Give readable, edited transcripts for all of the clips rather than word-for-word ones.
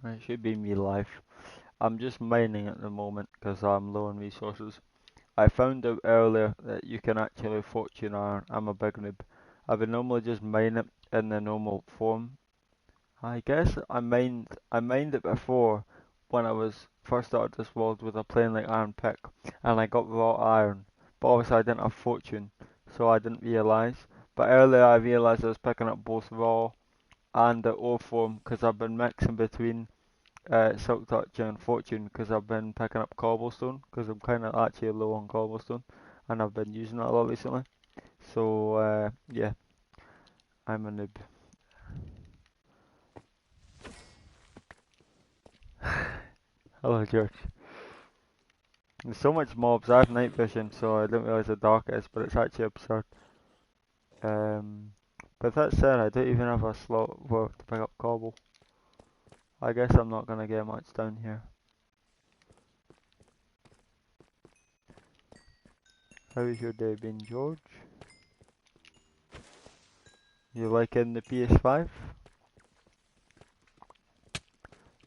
It should be me live. I'm just mining at the moment because I'm low on resources. I found out earlier that you can actually fortune iron. I'm a big noob. I would normally just mine it in the normal form. I guess I mined it before when I was first started this world with a plain like iron pick and I got raw iron. But obviously I didn't have fortune, so I didn't realise. But earlier I realised I was picking up both raw and the ore form because I've been mixing between Silk Touch and Fortune because I've been picking up cobblestone because I'm kind of actually low on cobblestone and I've been using it a lot recently. So yeah, I'm a noob. Hello George. There's so much mobs. I have night vision, so I didn't realise how dark it is, but it's actually absurd. Um, but that said, I don't even have a slot to pick up cobble. I guess I'm not gonna get much down here. How's your day been, George? You liking the PS5?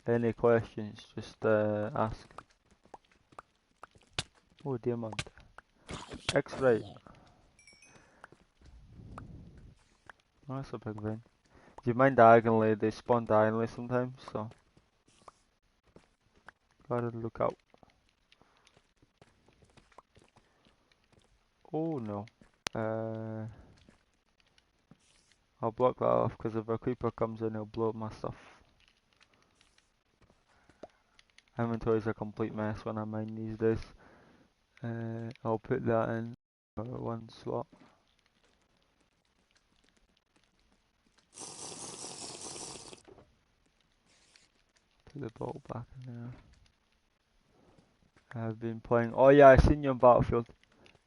Any questions? Just ask. Oh, diamond. X-ray. Oh, that's a big vein. Do you mind diagonally? They spawn diagonally sometimes, so gotta look out. Oh no. Uh, I'll block that off because if a creeper comes in, he'll blow up my stuff. Inventory's a complete mess when I mine these days. I'll put that in one slot. Put the bottle back in there. I've been playing. Oh yeah, I seen you on Battlefield,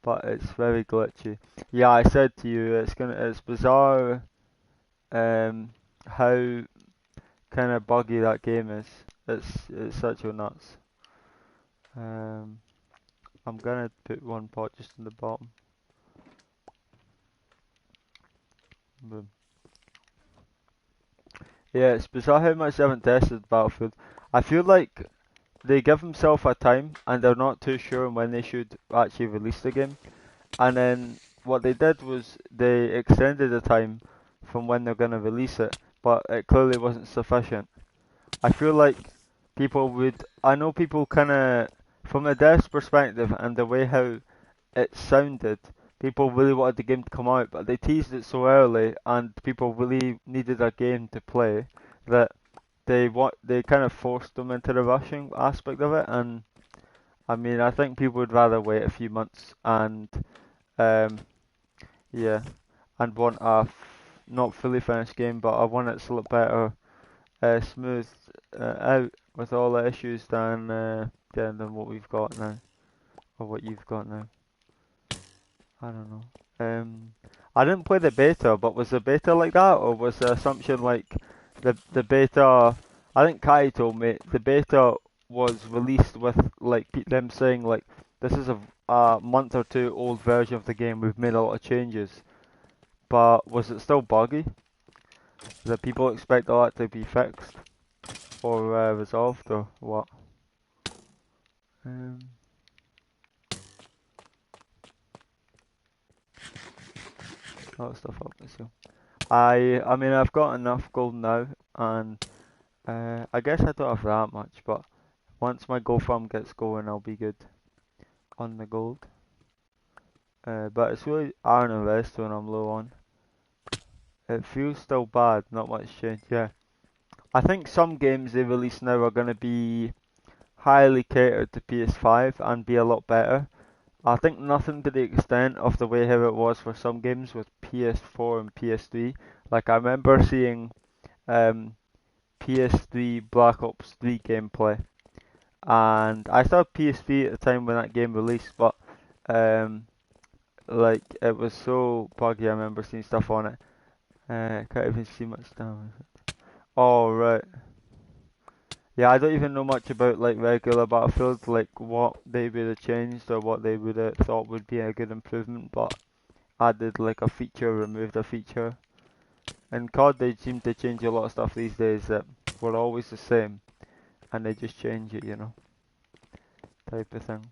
but it's very glitchy. Yeah, I said to you, it's bizarre. How kind of buggy that game is. It's such a nuts. Um, I'm gonna put one pot just in the bottom. Boom. Yeah, it's bizarre how much they haven't tested Battlefield. I feel like they give themselves a time and they're not too sure when they should actually release the game. And then what they did was they extended the time from when they're gonna release it, but it clearly wasn't sufficient. I feel like I know people kind of, from the dev's perspective and the way how it sounded, people really wanted the game to come out, but they teased it so early, and people really needed a game to play that they kind of forced them into the rushing aspect of it. And I mean, I think people would rather wait a few months and um, yeah, and want not fully finished game, but I want it to look better, smooth out with all the issues than what we've got now, or what you've got now. I don't know. I didn't play the beta, but was the beta like that, or was the assumption like the beta? I think Kai told me the beta was released with like them saying like this is a month or two old version of the game. We've made a lot of changes, but was it still buggy? Did people expect all that to be fixed or resolved or what? Um, a lot of stuff up so. I mean I've got enough gold now, and I guess I don't have that much, but once my gold farm gets going, I'll be good on the gold. But it's really iron and redstone I'm low on. It feels still bad, not much change. Yeah, I think some games they release now are going to be highly catered to PS5 and be a lot better. I think nothing to the extent of the way how it was for some games with PS4 and PS3. Like I remember seeing um, PS3 Black Ops 3 gameplay, and I still had PS3 at the time when that game released, but um, like it was so buggy. I remember seeing stuff on it. Can't even see much damage. Oh right, yeah. I don't even know much about like regular Battlefield, like what they would have changed or what they would have thought would be a good improvement, but added like a feature, removed a feature. In COD, they seem to change a lot of stuff these days that were always the same. and they just change it, you know, type of thing.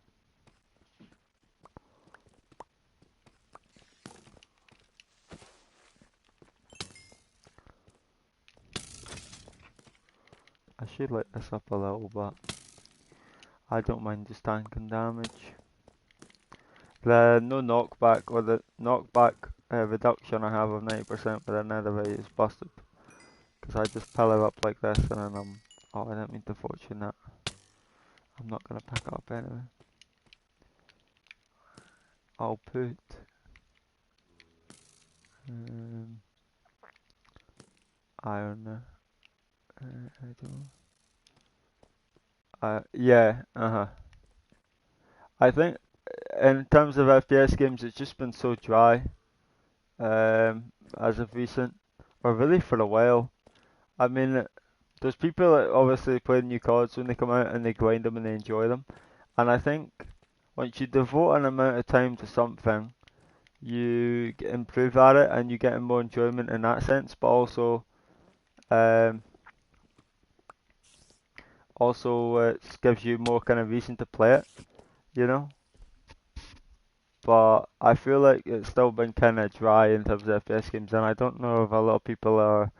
I should light this up a little bit. I don't mind just tanking damage. The no knockback or the knockback reduction I have of 90% with another way is busted. Because I just pillar up like this and then oh, I didn't mean to fortune that. I'm not going to pick it up anyway. I'll put iron there. I don't know. Yeah, I think in terms of FPS games, it's just been so dry as of recent, or really for a while. I mean, there's people that obviously play new cards when they come out and they grind them and they enjoy them. And I think once you devote an amount of time to something, you improve at it and you get more enjoyment in that sense, but um, also it gives you more kind of reason to play it, you know. But I feel like it's still been kind of dry in terms of FPS games, and I don't know if a lot of people are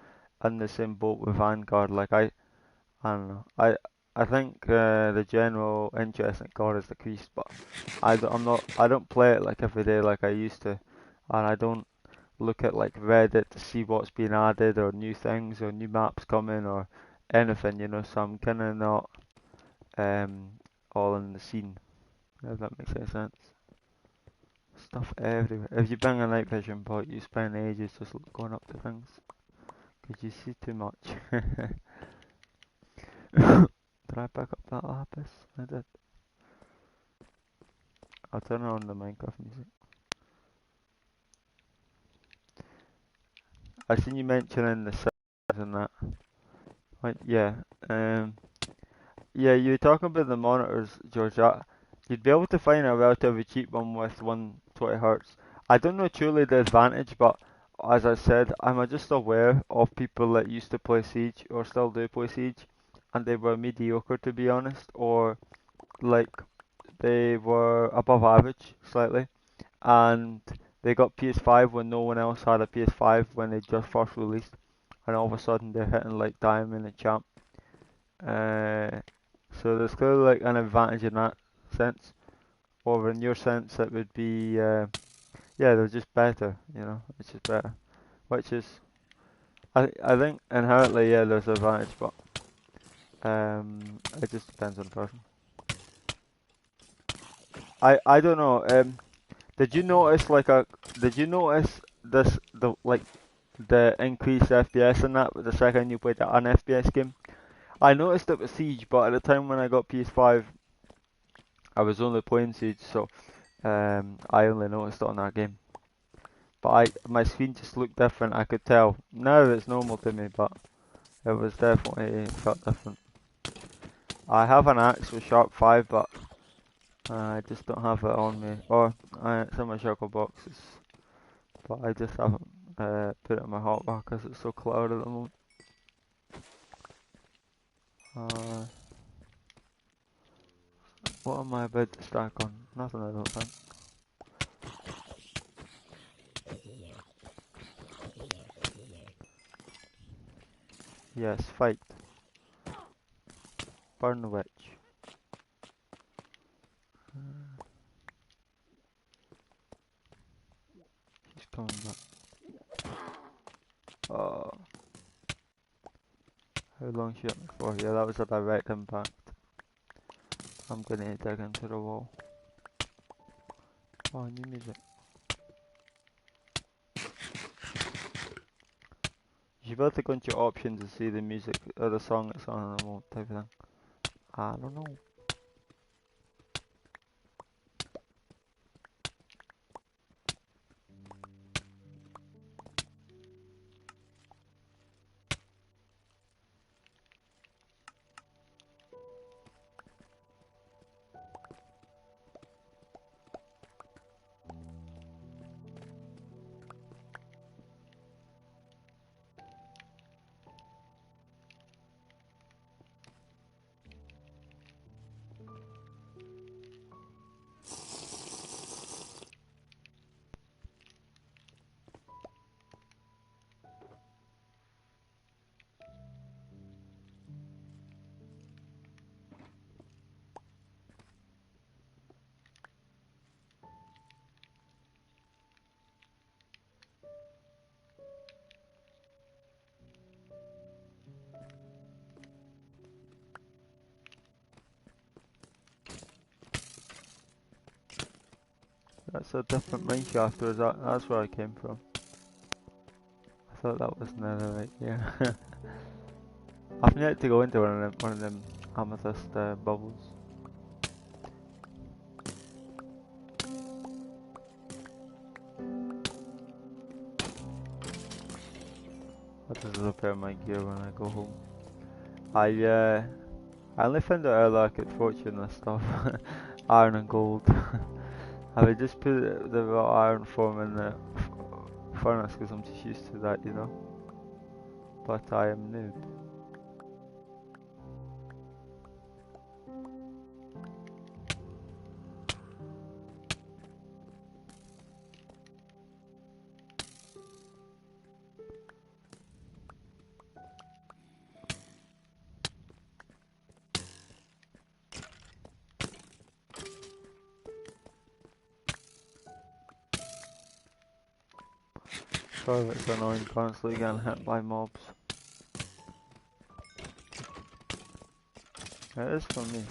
in the same boat with Vanguard. Like I don't know. I think the general interest in COD has decreased, but I don't play it like every day like I used to, and I don't look at like Reddit to see what's been added or new things or new maps coming or anything, you know. So I'm kind of not um all in the scene. If that makes any sense. Stuff everywhere. If you bring a night vision bot, you spend ages just going up to things because you see too much. Did I pick up that lapis? I did. I'll turn on the Minecraft music. I seen you mentioning the size and that. Like, yeah. Yeah, you were talking about the monitors, George. You'd be able to find a relatively cheap one with 120 hertz. I don't know truly the advantage, but as I said, I'm just aware of people that used to play Siege or still do play Siege, and they were mediocre to be honest, or like they were above average slightly, and they got PS5 when no one else had a PS5 when they just first released, and all of a sudden they're hitting like Diamond and Champ. Uh, so there's clearly like an advantage in that sense, or in your sense it would be yeah, they're just better, you know, it's just better, which is I think inherently yeah there's an advantage, but it just depends on the person. I don't know. Did you notice did you notice this the increased FPS in that the second you played an FPS game? I noticed it with Siege, but at the time when I got PS5, I was only playing Siege, so I only noticed it on that game. But my screen just looked different. I could tell. Now it's normal to me, but it was definitely felt different. I have an axe with Sharp 5, but I just don't have it on me. Or it's in my shulker boxes, but I just haven't put it in my hotbar because it's so cluttered at the moment. Uh, what am I about to stack on? Nothing, I don't think. Yes, fight. Burn the witch. She's coming back. Oh, how long she hit me for? Yeah, that was a direct impact. I'm gonna dig into the wall. Oh, new music. You should be able to go into your options and see the music or the song that's on at the moment type of thing. I don't know. a different mine shaft, or is that's where I came from? I thought that was netherite, yeah. I've yet to go into one of them amethyst bubbles. I'll just repair my gear when I go home. I only found out earlier I could fortune this stuff. Iron and gold. I would just put the raw iron form in the furnace because I'm just used to that, you know. But I am noob. Sorry if it's annoying constantly getting hit by mobs. It is for me,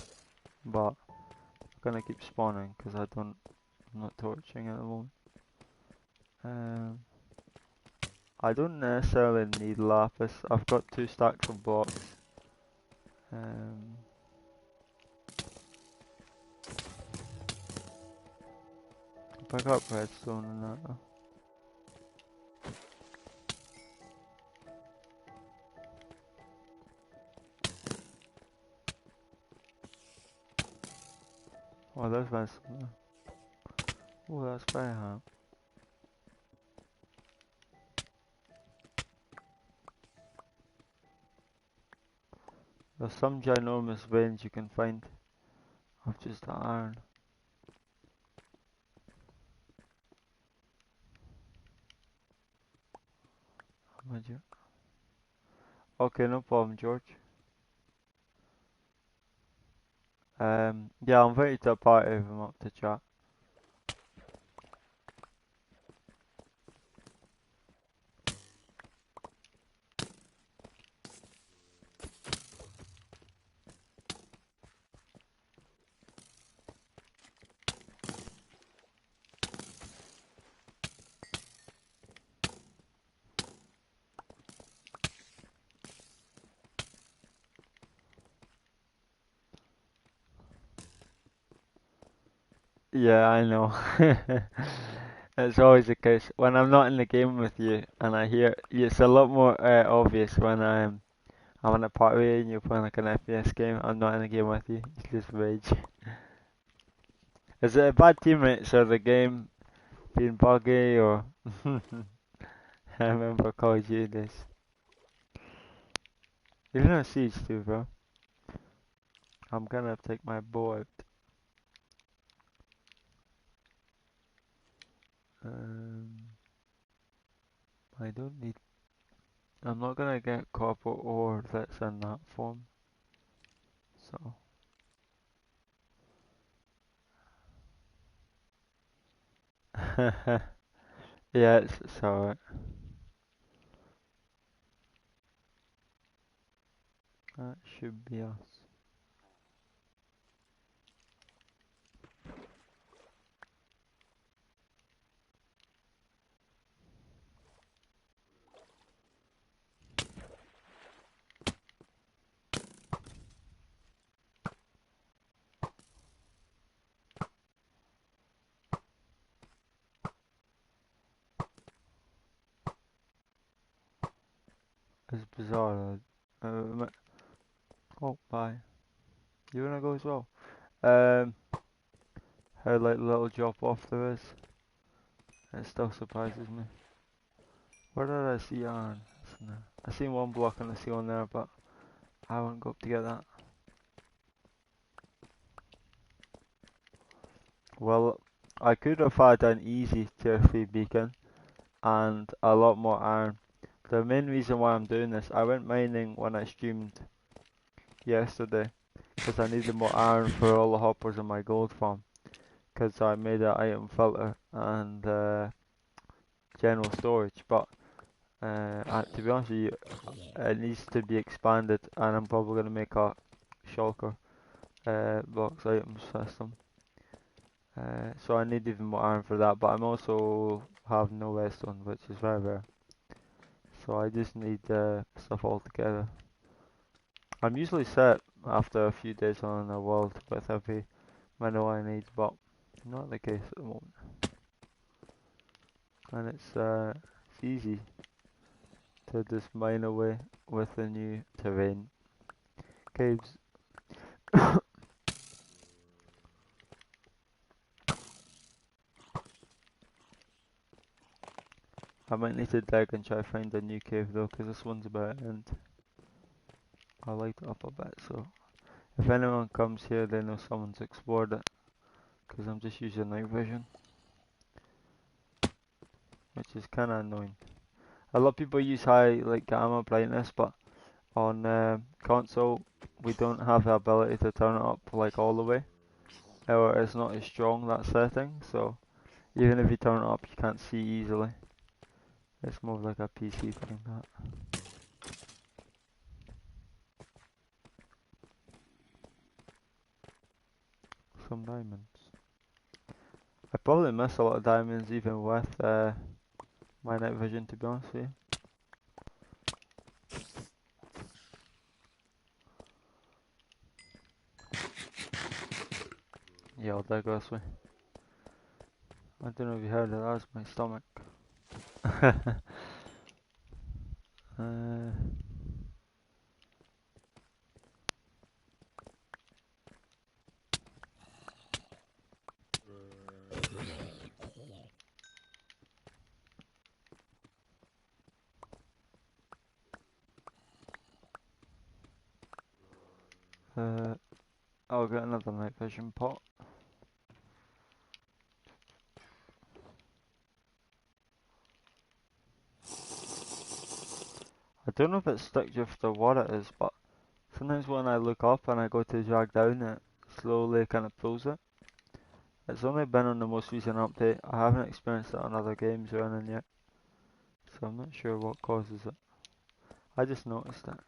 but I'm gonna keep spawning because I'm not torching at the moment. I don't necessarily need lapis. I've got 2 stacks of blocks. Pick up redstone and that though. Oh, there's redstone there. Oh, that's very hard. There's some ginormous veins you can find of just the iron. Okay, no problem, George. Yeah, I'll invite you to a party if I'm up to chat. Yeah, I know. It's always the case. When I'm not in the game with you and I hear, it's a lot more obvious when I'm in a party and you're playing like an FPS game. I'm not in the game with you. It's just rage. Is it a bad teammates or the game being buggy or? I remember Call of Duty days. Even on Siege too, bro. I'm gonna take my bow out. I don't need. I'm not gonna get copper ore that's in that form. So. Yeah, it's alright. That should be us. It's bizarre. Oh, bye. You wanna go as well? How like little drop off there is. It still surprises me. Where did I see iron? I seen one block on the ceiling there, but I won't go up to get that. Well, I could have had an easy tier 3 beacon and a lot more iron. The main reason why I'm doing this, I went mining when I streamed yesterday because I needed more iron for all the hoppers in my gold farm. Because I made an item filter and general storage, but to be honest with you, it needs to be expanded, and I'm probably going to make a shulker box item system. So I need even more iron for that, but I'm also have no redstone, which is very rare. So I just need stuff all together. I'm usually set after a few days on a world with every mineral I need, but not the case at the moment. And it's easy to just mine away with the new terrain. Caves. I might need to dig and try to find a new cave though, because this one's about to end. I light it up a bit, so if anyone comes here they know someone's explored it, because I'm just using night vision, which is kinda annoying. A lot of people use high like gamma brightness, but on console we don't have the ability to turn it up like all the way, or it's not as strong, that setting, so even if you turn it up you can't see easily. It's more like a PC thing, that. Some diamonds. I probably miss a lot of diamonds even with my night vision, to be honest with you. Yeah, I'll dig this way. I don't know if you heard it, that's my stomach. uh, uh, I'll get another night vision pot. I don't know if it's stick drift or what it is, but sometimes when I look up and I go to drag down, it slowly kind of pulls it. It's only been on the most recent update. I haven't experienced it on other games or anything yet, so I'm not sure what causes it. I just noticed it.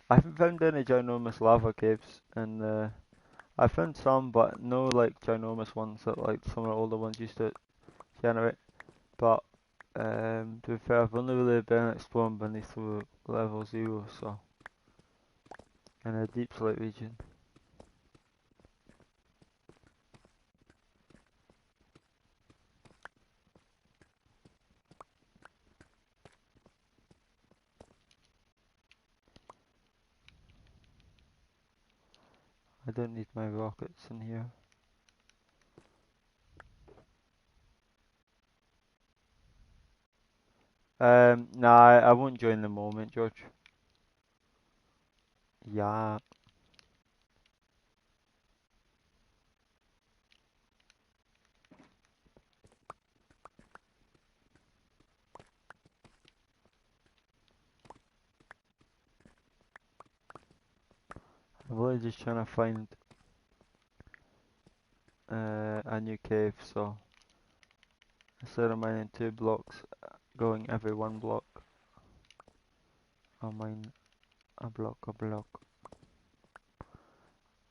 I haven't found any ginormous lava caves, and I found some, but no like ginormous ones that like some of the older ones used to generate. But to be fair, I've only really been exploring beneath the level 0, so in a deep slate region. I don't need my rockets in here. Nah, I won't join the moment, George. Yeah. I'm really just trying to find a new cave, so instead of mining 2 blocks, going every 1 block, I'll mine a block, a block.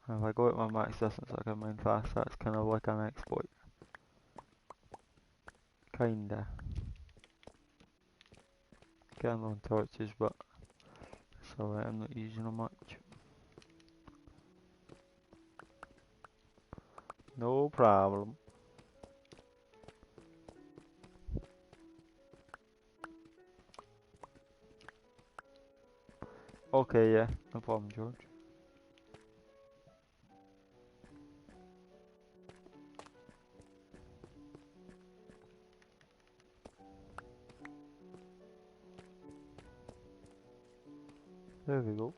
And if I go at my max distance, I can mine fast. That's kind of like an exploit. Kinda. Getting on torches, but it's alright, I'm not using them much. No problem. Okay, yeah, no problem, George. There we go.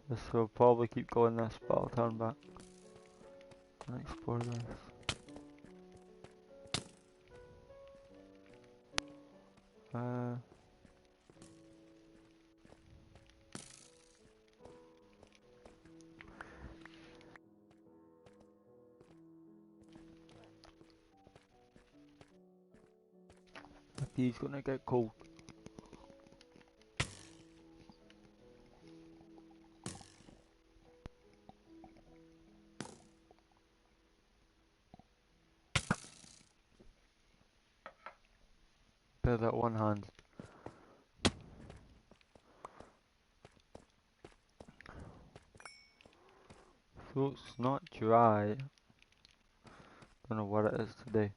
This will probably keep going this, but I'll turn back and explore this. Uh, the tea's gonna get cold. They're that one hand. Throat's not dry. Don't know what it is today.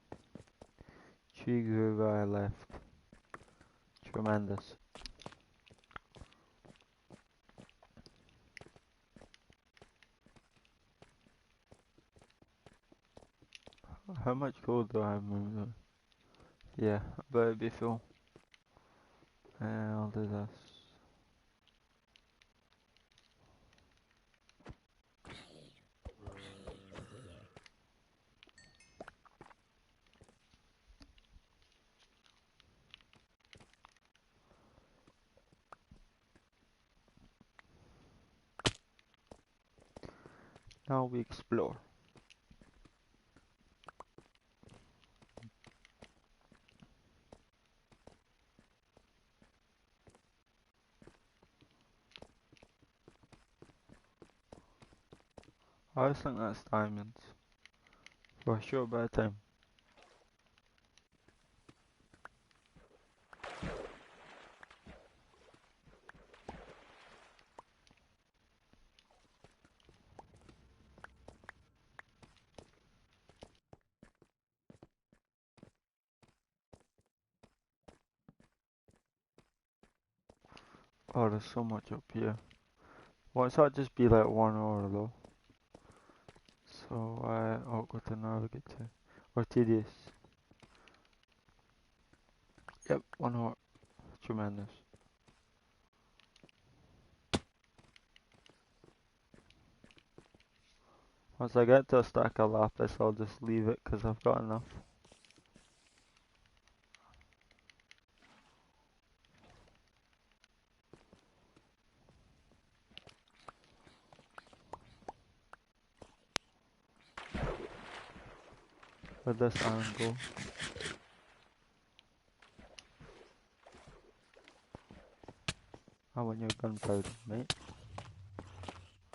Tree grew where I left. Tremendous. How much gold do I have? Yeah, I better be full. I'll do this. Now we explore. I always think that's diamonds. For a short bit of time. Oh, there's so much up here. Why can't just be like 1 hour though? So awkward to navigate to. Or tedious. Yep, 1 hour. Tremendous. Once I get to a stack of lapis, I'll just leave it because I've got enough. With this angle. I want your gunpowder, mate.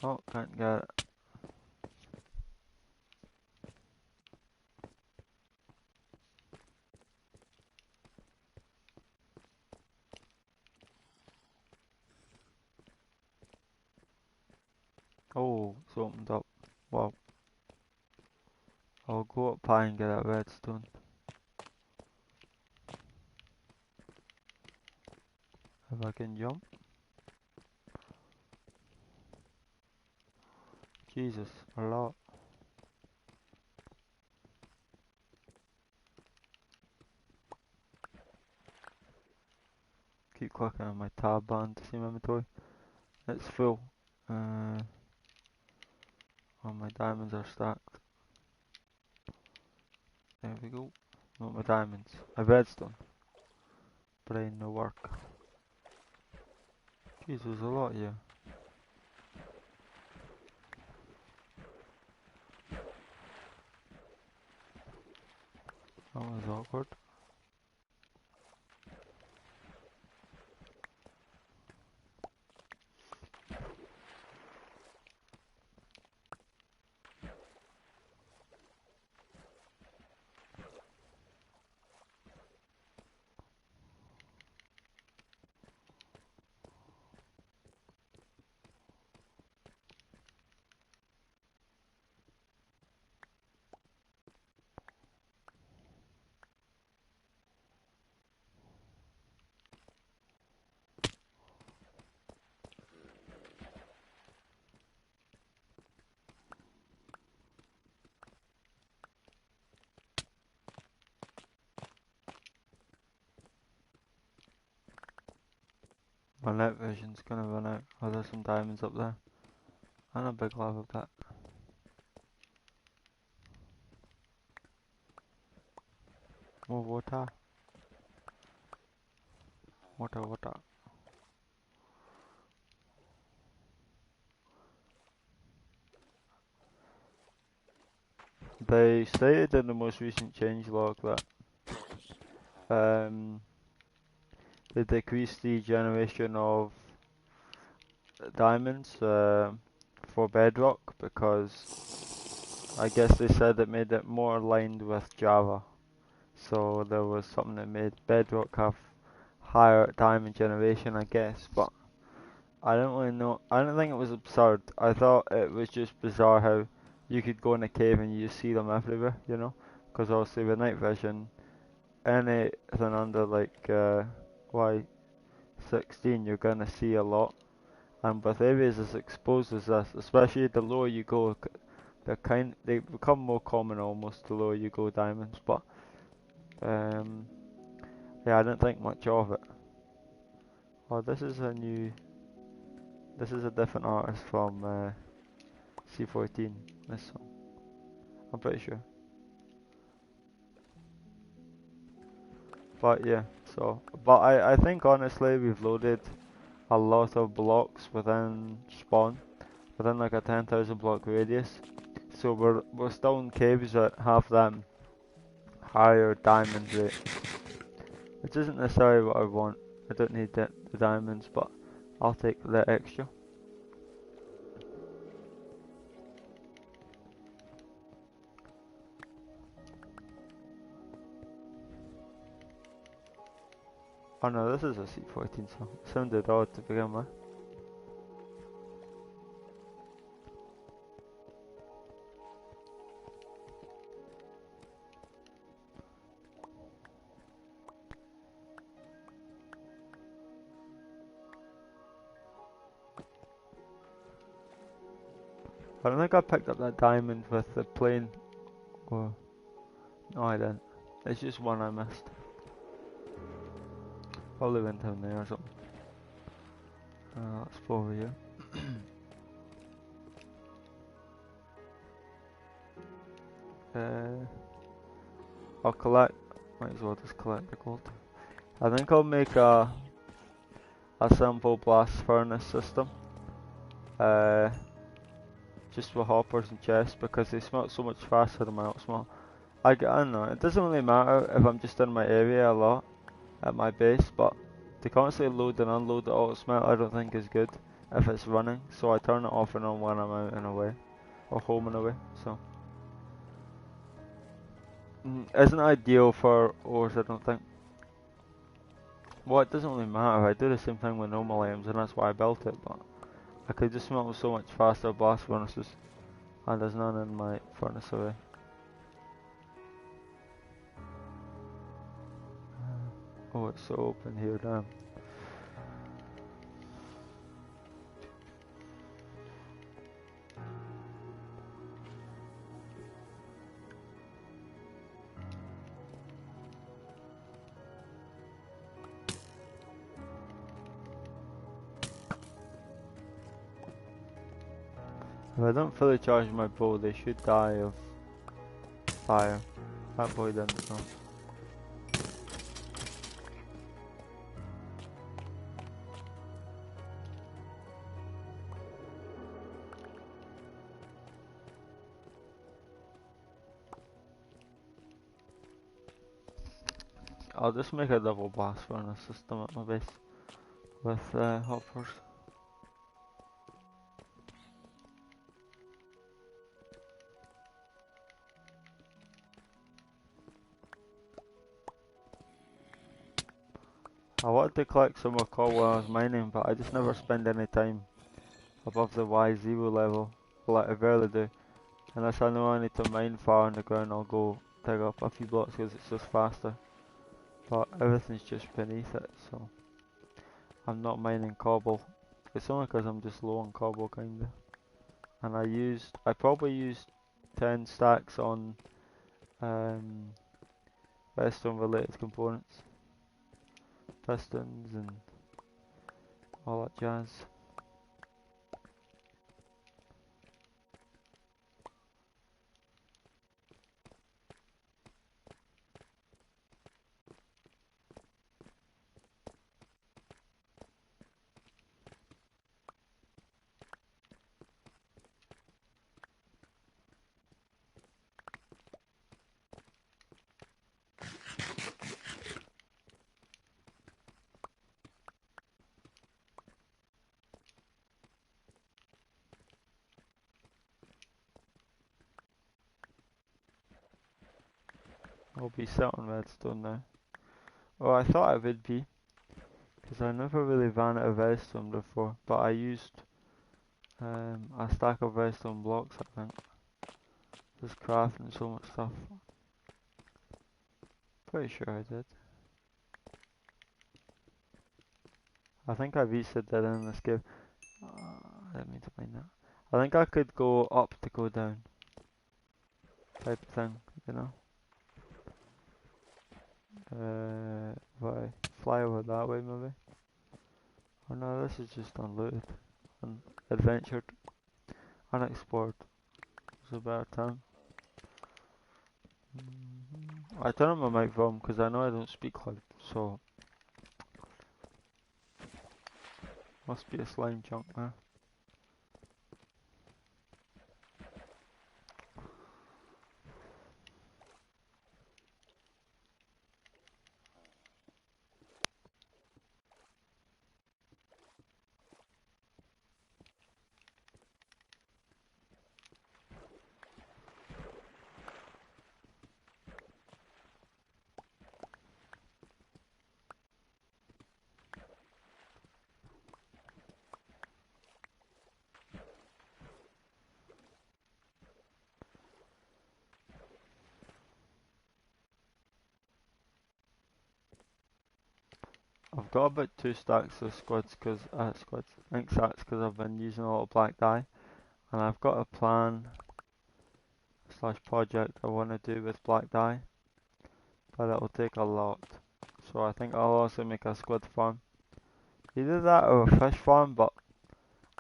Oh, can't get it. Oh, it's opened up. Wow. I'll go up high and get that redstone. If I can jump. Jesus, a lot. Keep clicking on my tab button to see my inventory. It's full. All my diamonds are stacked. There we go. Not my diamonds. My redstone. But ain't no work. Jeez, there's a lot here. That was awkward. My night vision's gonna run out. Oh, there's some diamonds up there. And a big lava pit. More water. Water. They stated in the most recent changelog that they decreased the generation of diamonds for bedrock because I guess they said it made it more aligned with Java. so there was something that made Bedrock have higher diamond generation, I guess, but I don't really know. I don't think it was absurd. I thought it was just bizarre how you could go in a cave and you see them everywhere, you know? Because obviously with night vision, anything under like Y16, you're gonna see a lot. And with areas as exposed as this, especially the lower you go, they become more common almost the lower you go diamonds. But um, yeah, I didn't think much of it. Oh, this is a different artist from C14. This one, I'm pretty sure. But yeah, but I think honestly we've loaded a lot of blocks within spawn, within like a 10,000 block radius. So we're still in caves that have that higher diamond rate, which isn't necessarily what I want. I don't need the diamonds, but I'll take the extra. Oh no, this is a C14 song. It sounded odd to begin with. I don't think I picked up that diamond with the plane. Or no, I didn't. It's just one I missed. Probably went down there or something. Let's go over here. uh, I'll collect. Might as well just collect the gold. I think I'll make a simple blast furnace system. Uh, just for hoppers and chests because they smelt so much faster than my auto smelt. I don't know. It doesn't really matter if I'm just in my area a lot at my base, but to constantly load and unload the auto smelt I don't think is good if it's running. So I turn it off and on when I'm out and away or home and away. So isn't ideal for ores, I don't think. Well, it doesn't really matter. I do the same thing with normal items, and that's why I built it. But I could just smelt so much faster blast furnaces, and there's none in my furnace array. Oh, it's so open here, damn. If I don't fully charge my bow, they should die of fire. That boy didn't know. I'll just make a double blast furnace system at my base with hoppers. I wanted to collect some more coal while I was mining, but I just never spend any time above the Y0 level. Like I barely do. Unless I know I need to mine far underground, I'll go dig up a few blocks because it's just faster. But everything's just beneath it, so I'm not mining cobble. It's only because I'm just low on cobble kinda. And I probably used 10 stacks on redstone related components. Pistons and all that jazz. I'll be set on redstone now. Oh, I thought I would be, because I never really ran out of redstone before, but I used a stack of redstone blocks, I think. Just crafting so much stuff. Pretty sure I did. I think I reset that in this game. Let me find that. I think I could go up to go down. Type of thing, you know? If I fly over that way maybe? Oh no, this is just unlooted. Unadventured. Unexplored. It's a better term. I turn on my mic volume because I know I don't speak loud, so must be a slime chunk there. I've got about 2 stacks of ink sacks because I've been using a lot of black dye, and I've got a plan slash project I want to do with black dye, but it'll take a lot. So I think I'll also make a squid farm. Either that or a fish farm, but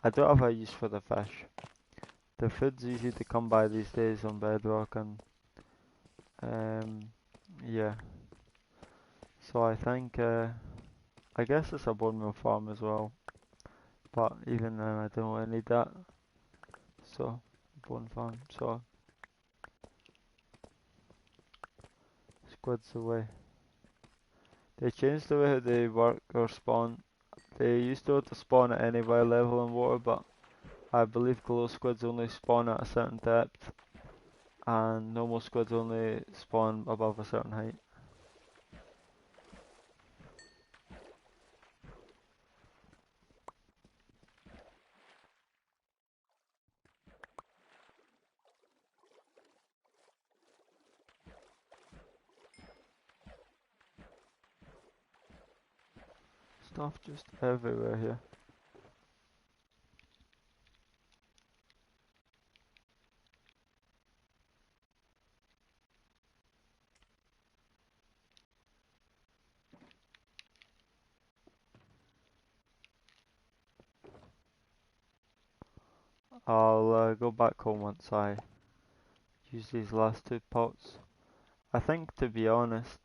I don't have a use for the fish. The food's easy to come by these days on Bedrock, and yeah. So I think I guess it's a bone meal farm as well, but even then I don't really need that. So bone farm. So squids away. They changed the way how they work or spawn. They used to be able to spawn at any level in water, but I believe glow squids only spawn at a certain depth, and normal squids only spawn above a certain height. Stuff just everywhere here. I'll go back home once I use these last 2 pots. I think, to be honest,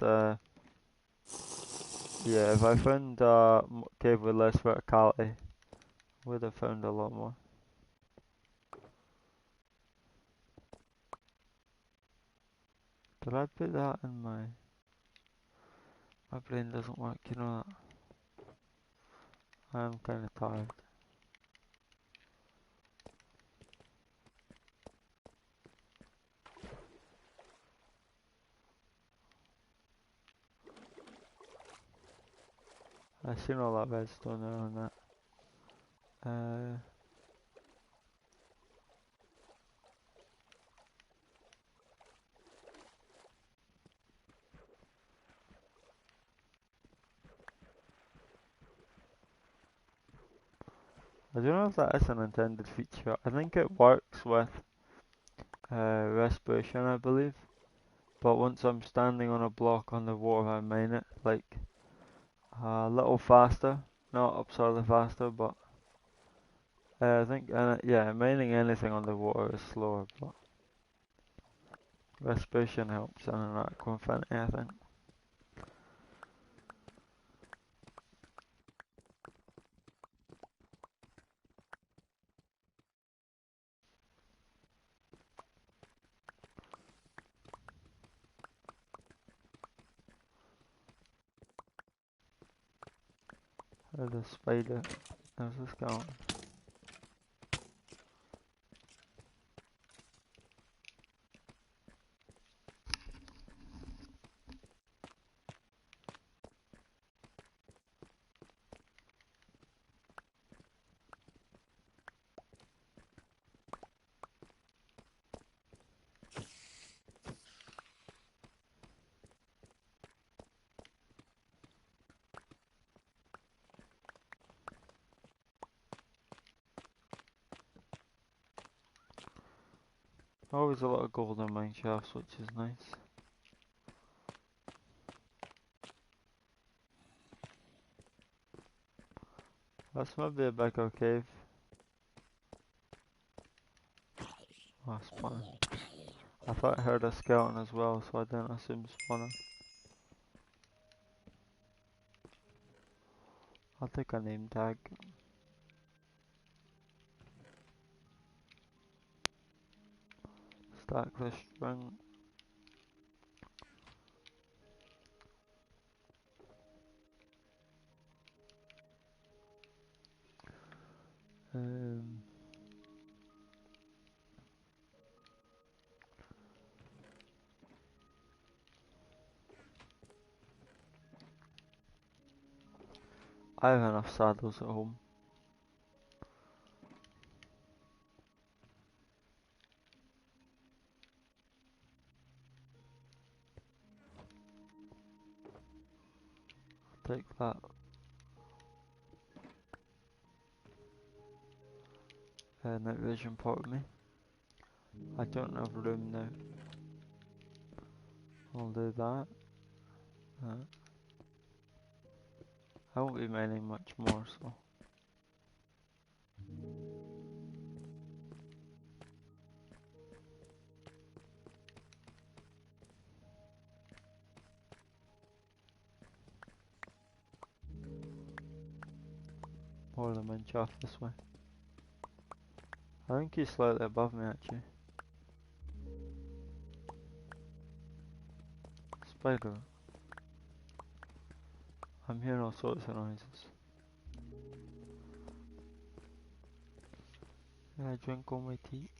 yeah, if I found a cave with less verticality, I would have found a lot more. Did I put that in my... My brain doesn't work, you know that. I'm kinda tired. I've seen all that redstone there on that. I don't know if that is an intended feature. I think it works with respiration, I believe. But once I'm standing on a block on the water, I mine it like a little faster. Not absurdly faster, but I think, yeah, mining anything on the water is slower, but respiration helps in an Aqua Infinity, I think. There's a spider. There's a skeleton. Always a lot of gold in mine shafts, which is nice. That's maybe a bigger cave. Oh, spawn. I thought I heard a skeleton as well, so I didn't assume spawner. I'll take a name tag. Stack this string. Um, I have enough saddles at home. I'll take that. Night vision part of me. I don't have room now. I'll do that. I won't be mining much more, so. More than mine shaft this way. I think he's slightly above me actually. Spider. I'm hearing all sorts of noises. Can I drink all my tea?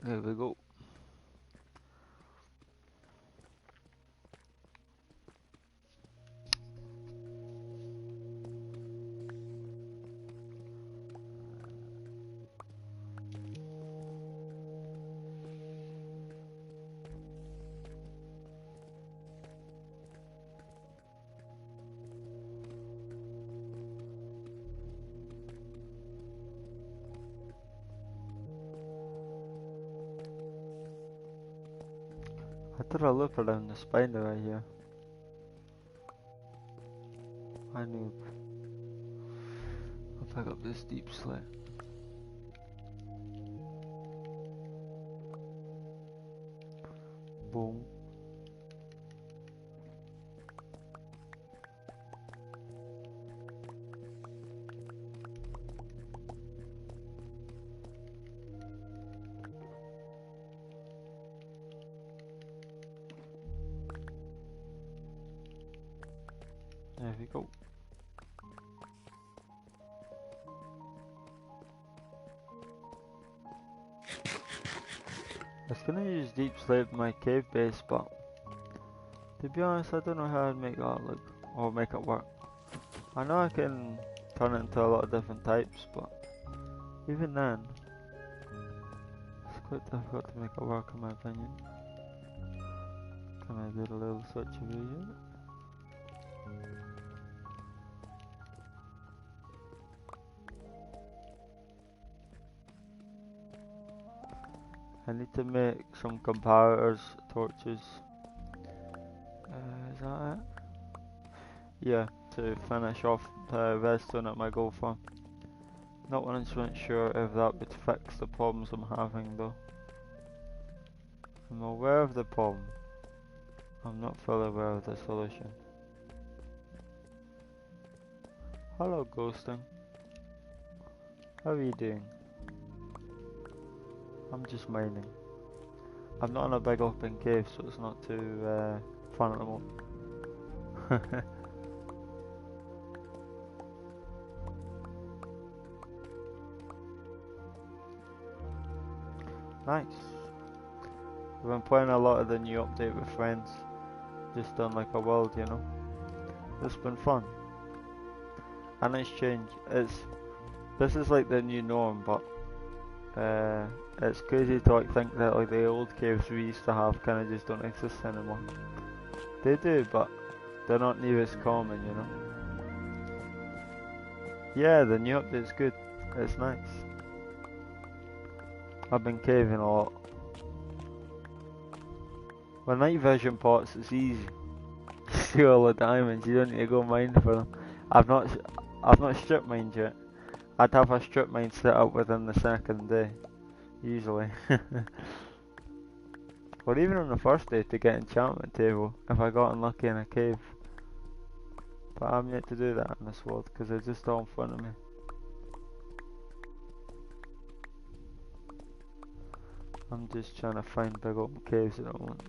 There we go. I did a loop around the spider right here. I noob. I'll pick up this deep slit. Boom. There we go. I was gonna use deep slate in my cave base, but to be honest, I don't know how I'd make that look or make it work. I know I can turn it into a lot of different types, but even then, it's quite difficult to make it work in my opinion. Can I do a little switch of here? I need to make some comparators, torches. Is that it? Yeah, to finish off the redstone at my gold farm. Not 100% sure if that would fix the problems I'm having though. I'm aware of the problem. I'm not fully aware of the solution. Hello Ghosting. How are you doing? I'm just mining. I'm not in a big open cave, so it's not too fun at the moment. Nice. I've been playing a lot of the new update with friends. Just done like a world, you know. It's been fun. And it's changed. This is like the new norm, but it's crazy to like think that like the old caves we used to have kind of just don't exist anymore. They do, but they're not near as common, you know. Yeah, the new update's good. It's nice. I've been caving a lot. With night vision pots, it's easy. You see all the diamonds. You don't need to go mine for them. I've not, I've not strip mined yet. I'd have a strip mine set up within the second day, usually. Or even on the first day to get enchantment table, if I got unlucky in a cave. But I'm yet to do that in this world, because they're just all in front of me. I'm just trying to find big open caves at the moment.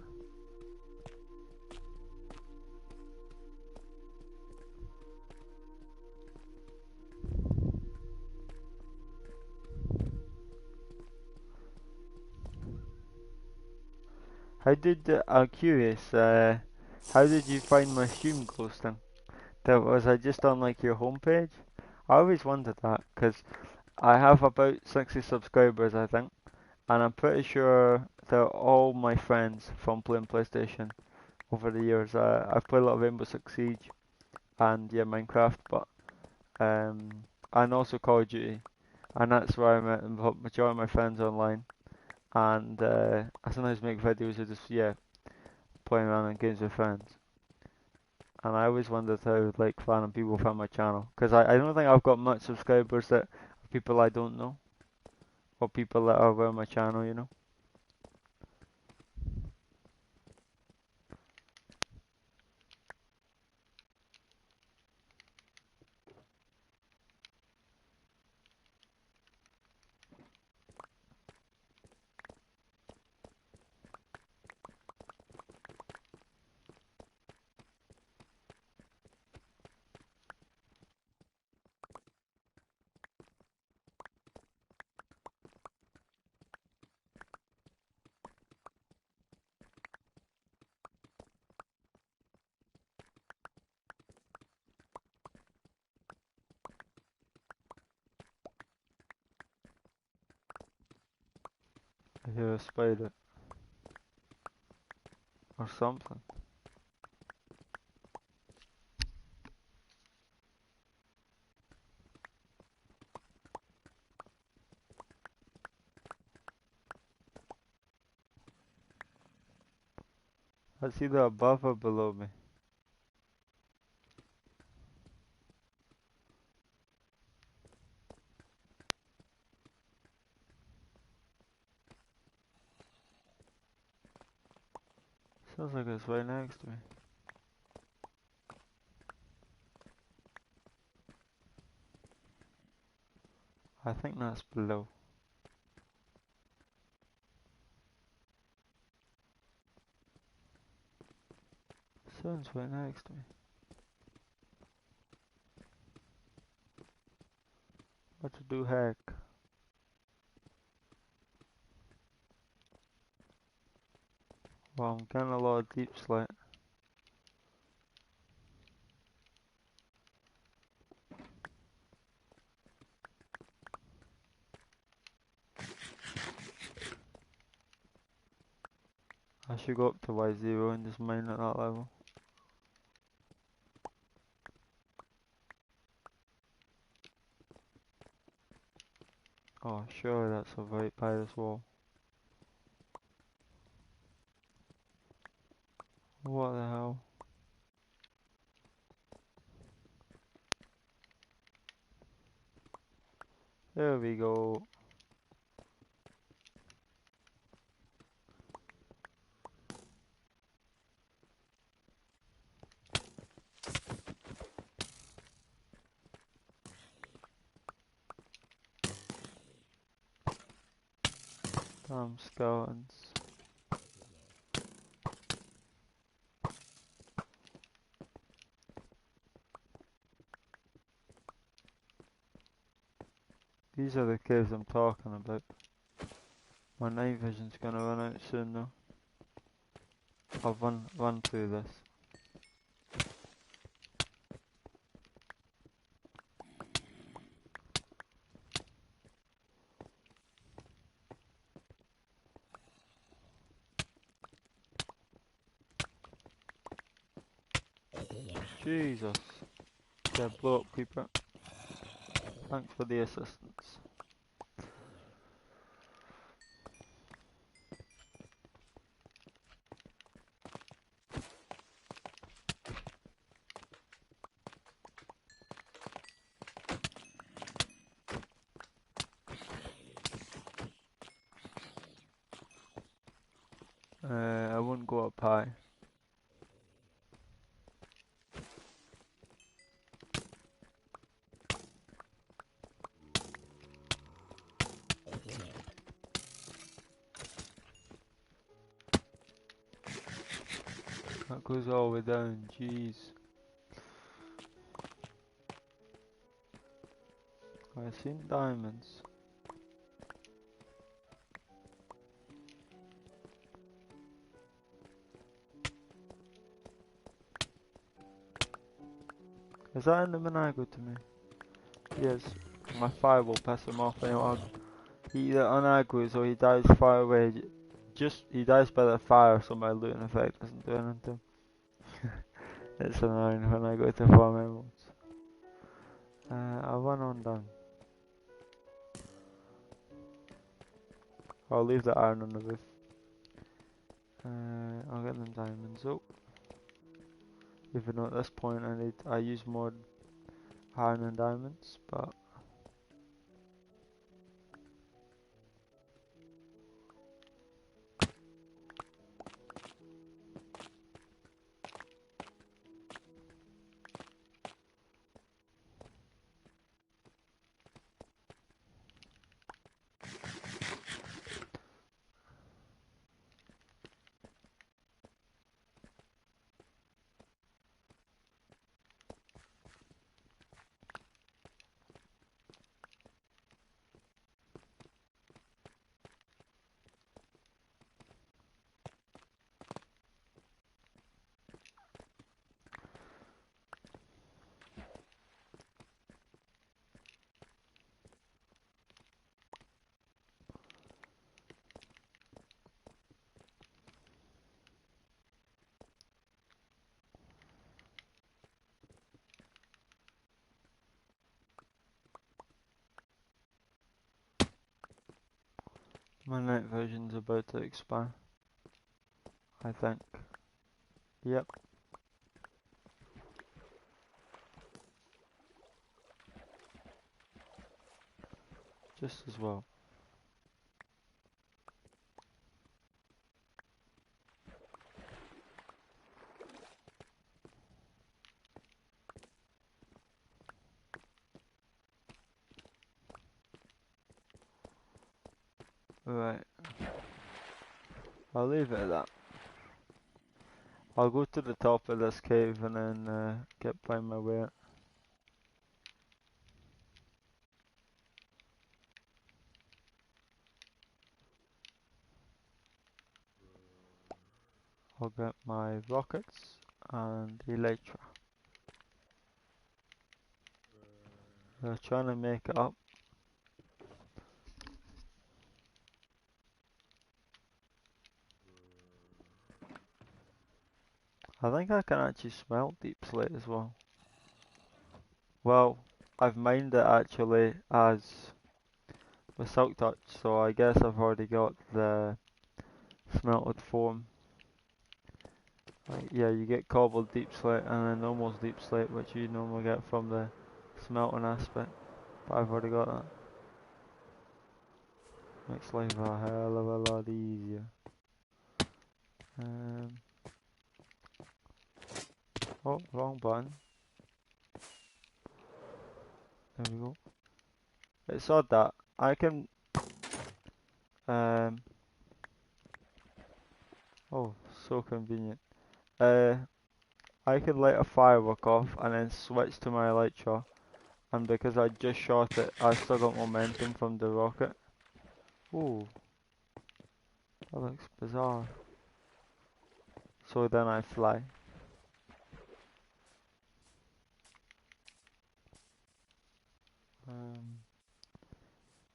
I'm curious, how did you find my stream ghosting? Was I just on like your homepage? I always wondered that, because I have about 60 subscribers I think, and I'm pretty sure they're all my friends from playing PlayStation over the years. I've played a lot of Rainbow Six Siege and yeah, Minecraft, but and also Call of Duty, and that's where I met the majority of my friends online. And I sometimes make videos of just yeah playing around in games with friends. And I always wondered how like random people found my channel, because I don't think I've got much subscribers that are people I don't know or people that are aware of my channel, you know. I hear a spider or something. That's either above or below me. Sounds like it's right next to me. I think that's below. Sounds right next to me. What to do, heck? Well, I'm getting a lot of deep slate. I should go up to Y0 and just mine at that level. Oh, sure, that's right by this wall. What the hell? There we go. Damn skeletons. These are the caves I'm talking about. My night vision's gonna run out soon though. I'll run through this. Jesus. Yeah, blow up creeper. Thanks for the assistance. I wouldn't go up high. That goes all the way down, jeez. I've seen diamonds. Is that in the Monago to me? Yes. My fire will piss him off anyway. He either unaggroes or he dies far away. He dies by the fire, so my looting effect doesn't do anything. It's annoying when I go to farm emeralds. I'll run on down. I'll leave the iron on the roof. I'll get them diamonds up. Even though at this point I use more iron and diamonds, but my night vision's about to expire. I think. Yep. Just as well. Right. I'll leave it at that. I'll go to the top of this cave and then get by my way out. I'll get my rockets and elytra. They're trying to make it up. I think I can actually smelt deep slate as well. Well, I've mined it actually as with silk touch, so I guess I've already got the smelted form. Like, yeah, you get cobbled deep slate and then normal deep slate, which you normally get from the smelting aspect. But I've already got that. Makes life a hell of a lot easier. Oh, wrong button. There we go. It's odd that I can. Oh, so convenient. I can light a firework off and then switch to my elytra, and because I just shot it, I still got momentum from the rocket. Ooh, that looks bizarre. So then I fly.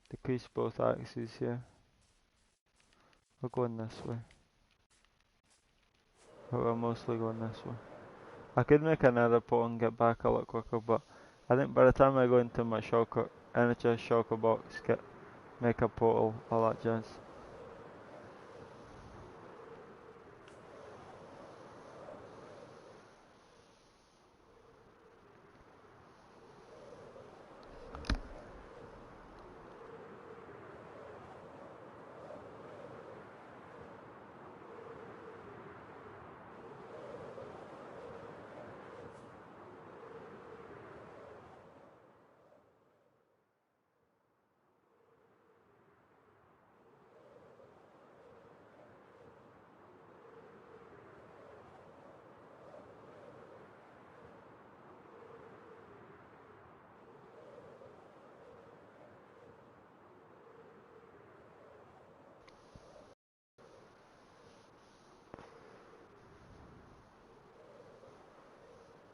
Decrease both axes here. We're going this way. But we're mostly going this way. I could make another port and get back a lot quicker, but I think by the time I go into my shortcut, NHS Shulker Box, get make a portal, all that jazz.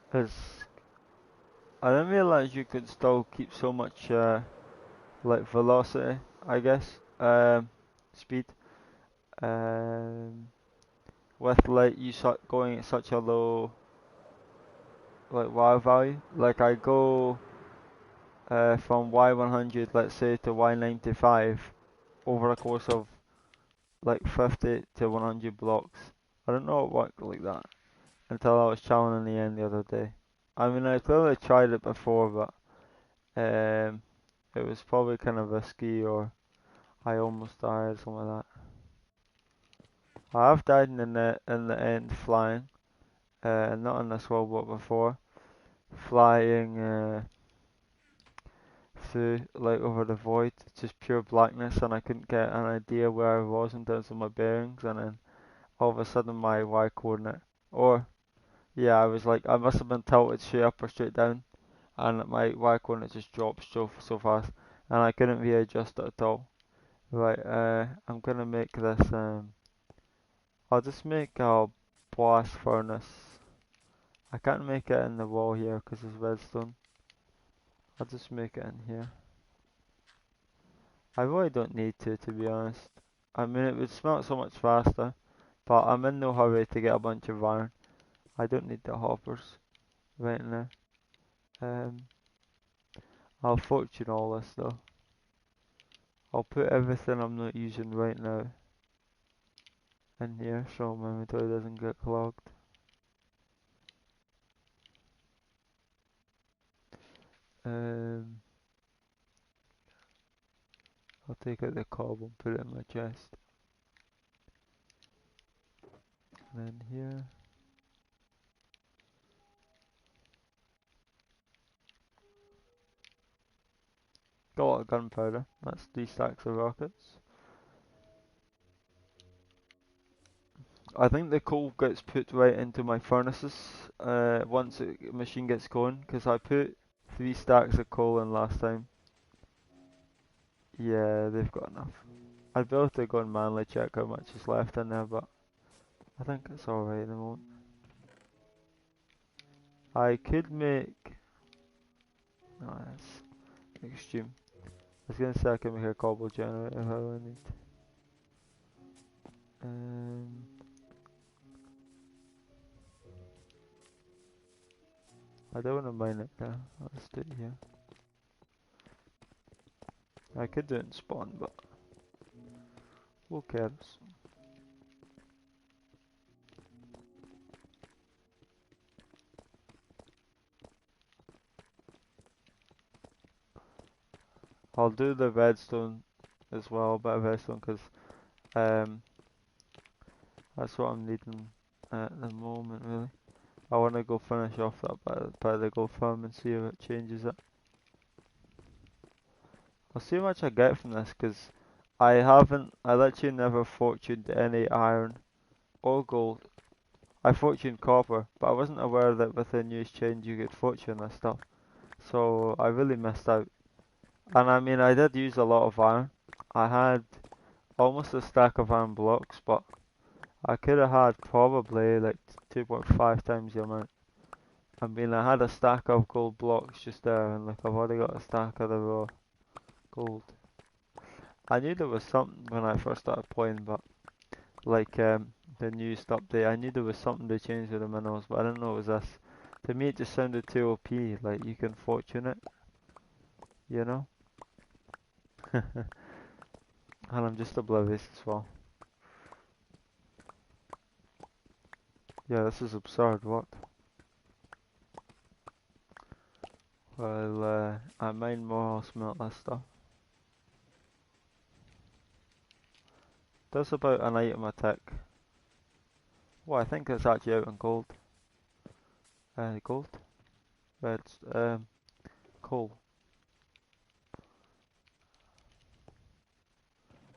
Cause I didn't realize you could still keep so much like velocity, I guess, speed, um, with like you going at such a low like Y value. Like I go from Y100, let's say, to Y95 over a course of like 50 to 100 blocks. I don't know it worked like that until I was challenging the end the other day. I mean, I clearly tried it before, but it was probably kind of risky, or I almost died, something like that. I have died in the end flying, not in this world, but before flying through like over the void, just pure blackness, and I couldn't get an idea where I was in terms of my bearings, and then all of a sudden my Y coordinate, or yeah, I was like, I must have been tilted straight up or straight down, and my Y coordinate just dropped so fast, and I couldn't readjust it at all. Right, I'm gonna make this, I'll just make a blast furnace. I can't make it in the wall here because it's redstone. I'll just make it in here. I really don't need to be honest. I mean, it would smelt so much faster, but I'm in no hurry to get a bunch of iron. I don't need the hoppers right now. Um, I'll fortune all this though. I'll put everything I'm not using right now in here so my inventory doesn't get clogged. Um, I'll take out the cobble and put it in my chest. And then here. Got a lot of gunpowder. That's 3 stacks of rockets. I think the coal gets put right into my furnaces once the machine gets going, because I put 3 stacks of coal in last time. Yeah, they've got enough. I'd be able to go and manually check how much is left in there, but I think it's alright at the moment. I could make... No, that's extreme. I was gonna say I can make a cobble generator if I really need. Um, I don't want to mine it now. Let's do it here. I could do it in spawn, but who cares? I'll do the redstone as well, a bit of redstone, because um, that's what I'm needing at the moment, really. I want to go finish off that by the gold farm and see if it changes it. I'll see how much I get from this, because I literally never fortuned any iron or gold. I fortuned copper, but I wasn't aware that with the newest change you could fortune this stuff. So I really missed out. And I mean, I did use a lot of iron. I had almost a stack of iron blocks, but I could have had probably like 2.5 times the amount. I mean, I had a stack of gold blocks just there, and like I've already got a stack of the raw gold. I knew there was something when I first started playing, but like the newest update, I knew there was something to change with the minerals, but I didn't know it was this. To me, it just sounded too OP. Like you can fortune it, you know? And I'm just oblivious as well. Yeah, this is absurd, what? Well, I mine more, I'll smelt that stuff. Does about an item a tick. Well, I think it's actually out in gold. Gold? Red, coal.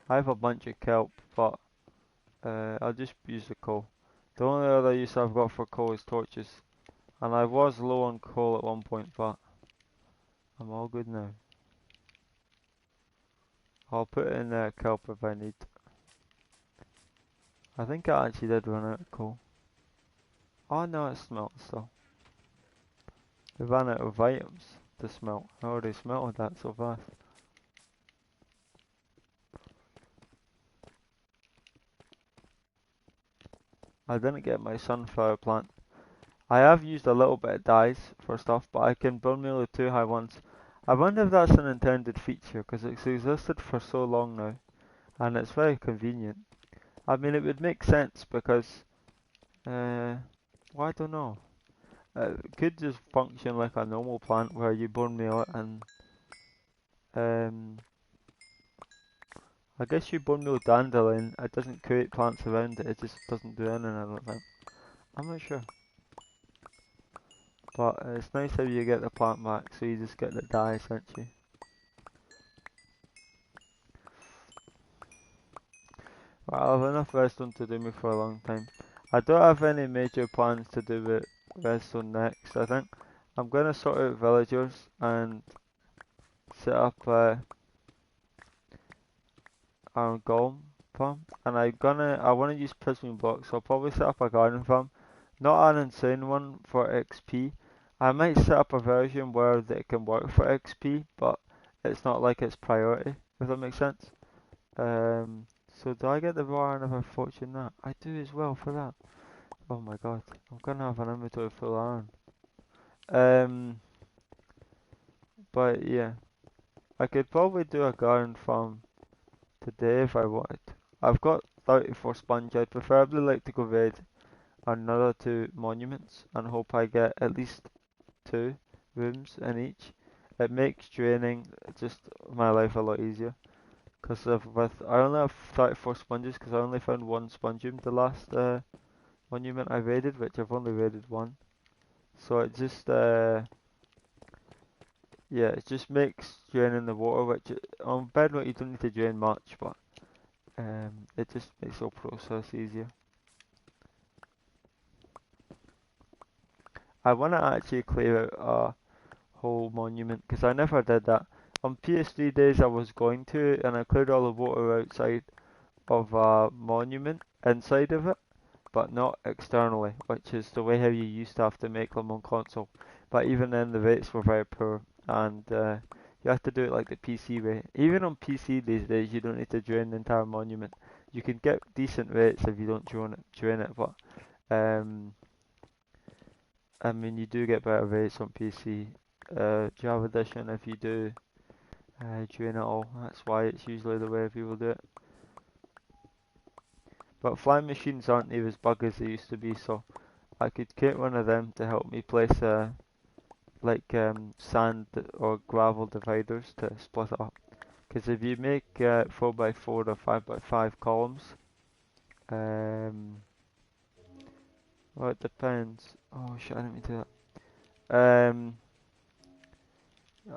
I have a bunch of kelp, but I'll just use the coal. The only other use I've got for coal is torches. And I was low on coal at one point, but I'm all good now. I'll put in kelp if I need. I think I actually did run out of coal. Oh no, it's smelt still. We ran out of items to smelt. I already smelted that so fast. I didn't get my sunflower plant. I have used a little bit of dyes for stuff, but I can burn meal the 2 high ones. I wonder if that's an intended feature, because it's existed for so long now, and it's very convenient. I mean, it would make sense because, well, I don't know. It could just function like a normal plant where you bone meal it and, I guess you bone meal dandelion, it doesn't create plants around it, it just doesn't do anything, I don't think. I'm not sure. But it's nice how you get the plant back, so you just get the dye essentially. Well, I'll have enough redstone to do me for a long time. I don't have any major plans to do with redstone next, I think. I'm gonna sort out villagers and set up our golem farm. And I wanna use prism blocks, so I'll probably set up a garden farm. Not an insane one for XP. I might set up a version where it can work for XP, but it's not like it's priority, if that makes sense. So do I get the raw iron if I fortune that? I do as well for that. Oh my god, I'm gonna have an inventory full of iron. But yeah, I could probably do a garden farm today if I wanted. I've got 34 sponge. I'd preferably like to go raid another 2 monuments and hope I get at least 2 rooms in each. It makes draining just my life a lot easier. Because I only have 34 sponges because I only found 1 spongium the last monument I raided, which I've only raided 1. So it just yeah, it just makes draining the water, which on bedrock you don't need to drain much, but it just makes the whole process easier. I want to actually clear out a whole monument because I never did that. On PS3 days I was going to, and I cleared all the water outside of a monument inside of it, but not externally, which is the way how you used to have to make them on console. But even then the rates were very poor, and you have to do it like the PC way. Even on PC these days you don't need to drain the entire monument. You can get decent rates if you don't drain it, but I mean you do get better rates on PC. Java Edition if you do drain it all, that's why it's usually the way people do it. But flying machines aren't even as buggy as they used to be, so I could get one of them to help me place like sand or gravel dividers to split it up. Because if you make 4x4 or 5x5 columns, well it depends. Oh shit, I didn't mean to do that.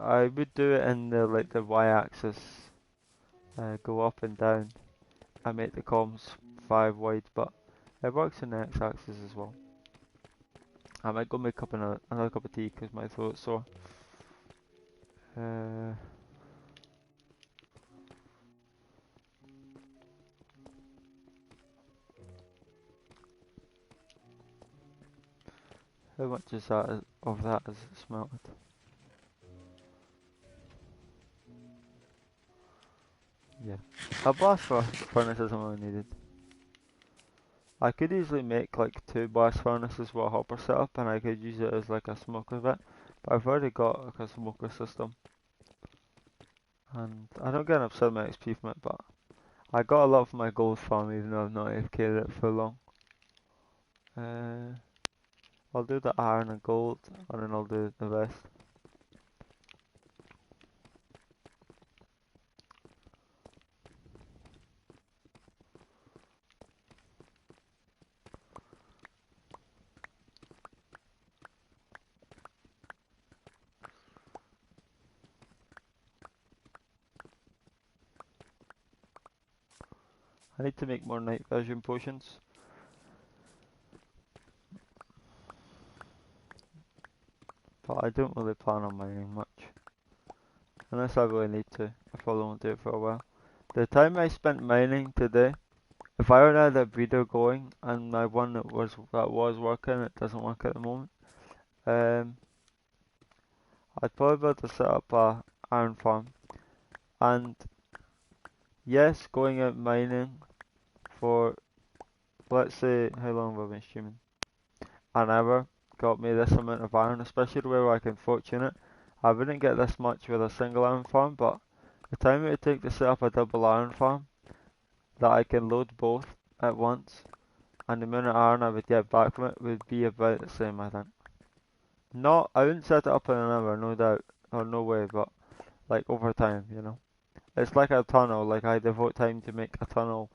I would do it in the like the y-axis, go up and down. I make the columns 5 wide, but it works in the x-axis as well. I might go make up another cup of tea because my throat's sore. How much is that of that is smelted? Yeah. A blast furnace isn't really needed. I could easily make like 2 blast furnaces with a hopper setup and I could use it as like a smoker bit. But I've already got like a smoker system. And I don't get upset with my XP from it, but I got a lot from my gold farm even though I've not AFK'd it for long. I'll do the iron and gold, and then I'll do the rest. I need to make more night vision potions. But I don't really plan on mining much. Unless I really need to. I probably won't do it for a while. The time I spent mining today, if I already had a breeder going and my one that was working, it doesn't work at the moment. I'd probably be able to set up a iron farm. And yes, going out mining for, let's say, how long have I been streaming? An hour got me this amount of iron, especially where I can fortune it. I wouldn't get this much with a single iron farm, but the time it would take to set up a double iron farm that I can load both at once, and the amount of iron I would get back from it would be about the same, I think. Not, I wouldn't set it up in an hour, no doubt, or no way, but like over time, you know. It's like a tunnel, like I devote time to make a tunnel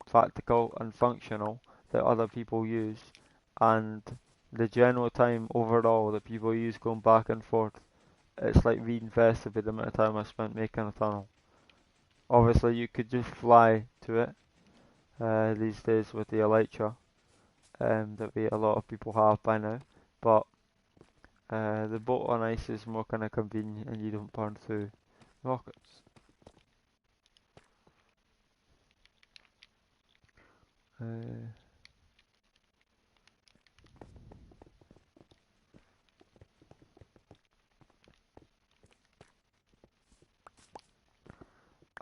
practical and functional that other people use, and the general time overall that people use going back and forth, it's like reinvested with the amount of time I spent making a tunnel. Obviously you could just fly to it these days with the Elytra that a lot of people have by now, but the boat on ice is more kind of convenient and you don't burn through rockets.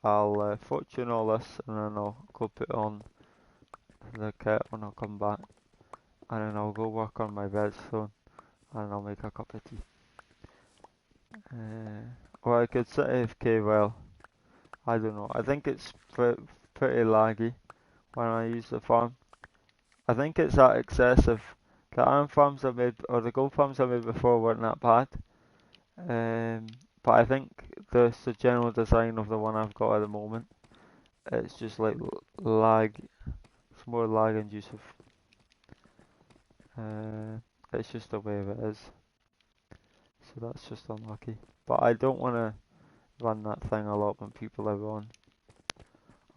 I'll fortune all this and then I'll go put on the kit when I come back, and then I'll go work on my redstone and I'll make a cup of tea. Or I could sit AFK, well, I don't know. I think it's pretty laggy when I use the farm. I think it's that excessive. The iron farms I made, or the gold farms I made before weren't that bad. But I think the general design of the one I've got at the moment, it's just like lag. It's more lag inducive. It's just the way it is. So that's just unlucky. But I don't want to run that thing a lot when people are on.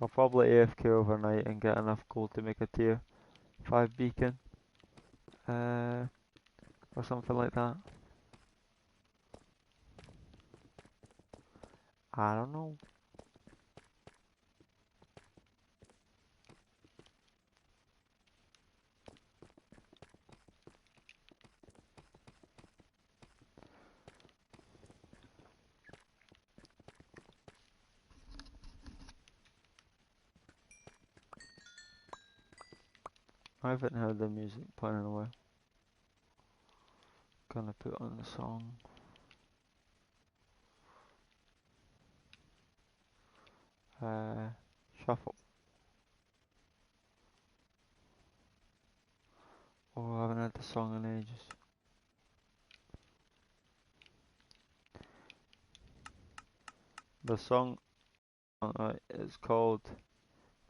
I'll probably AFK overnight and get enough gold to make a tier 5 beacon. Or something like that. I don't know. I haven't heard the music playing in a while. Gonna put on the song. Shuffle. Oh, I haven't heard the song in ages. The song is called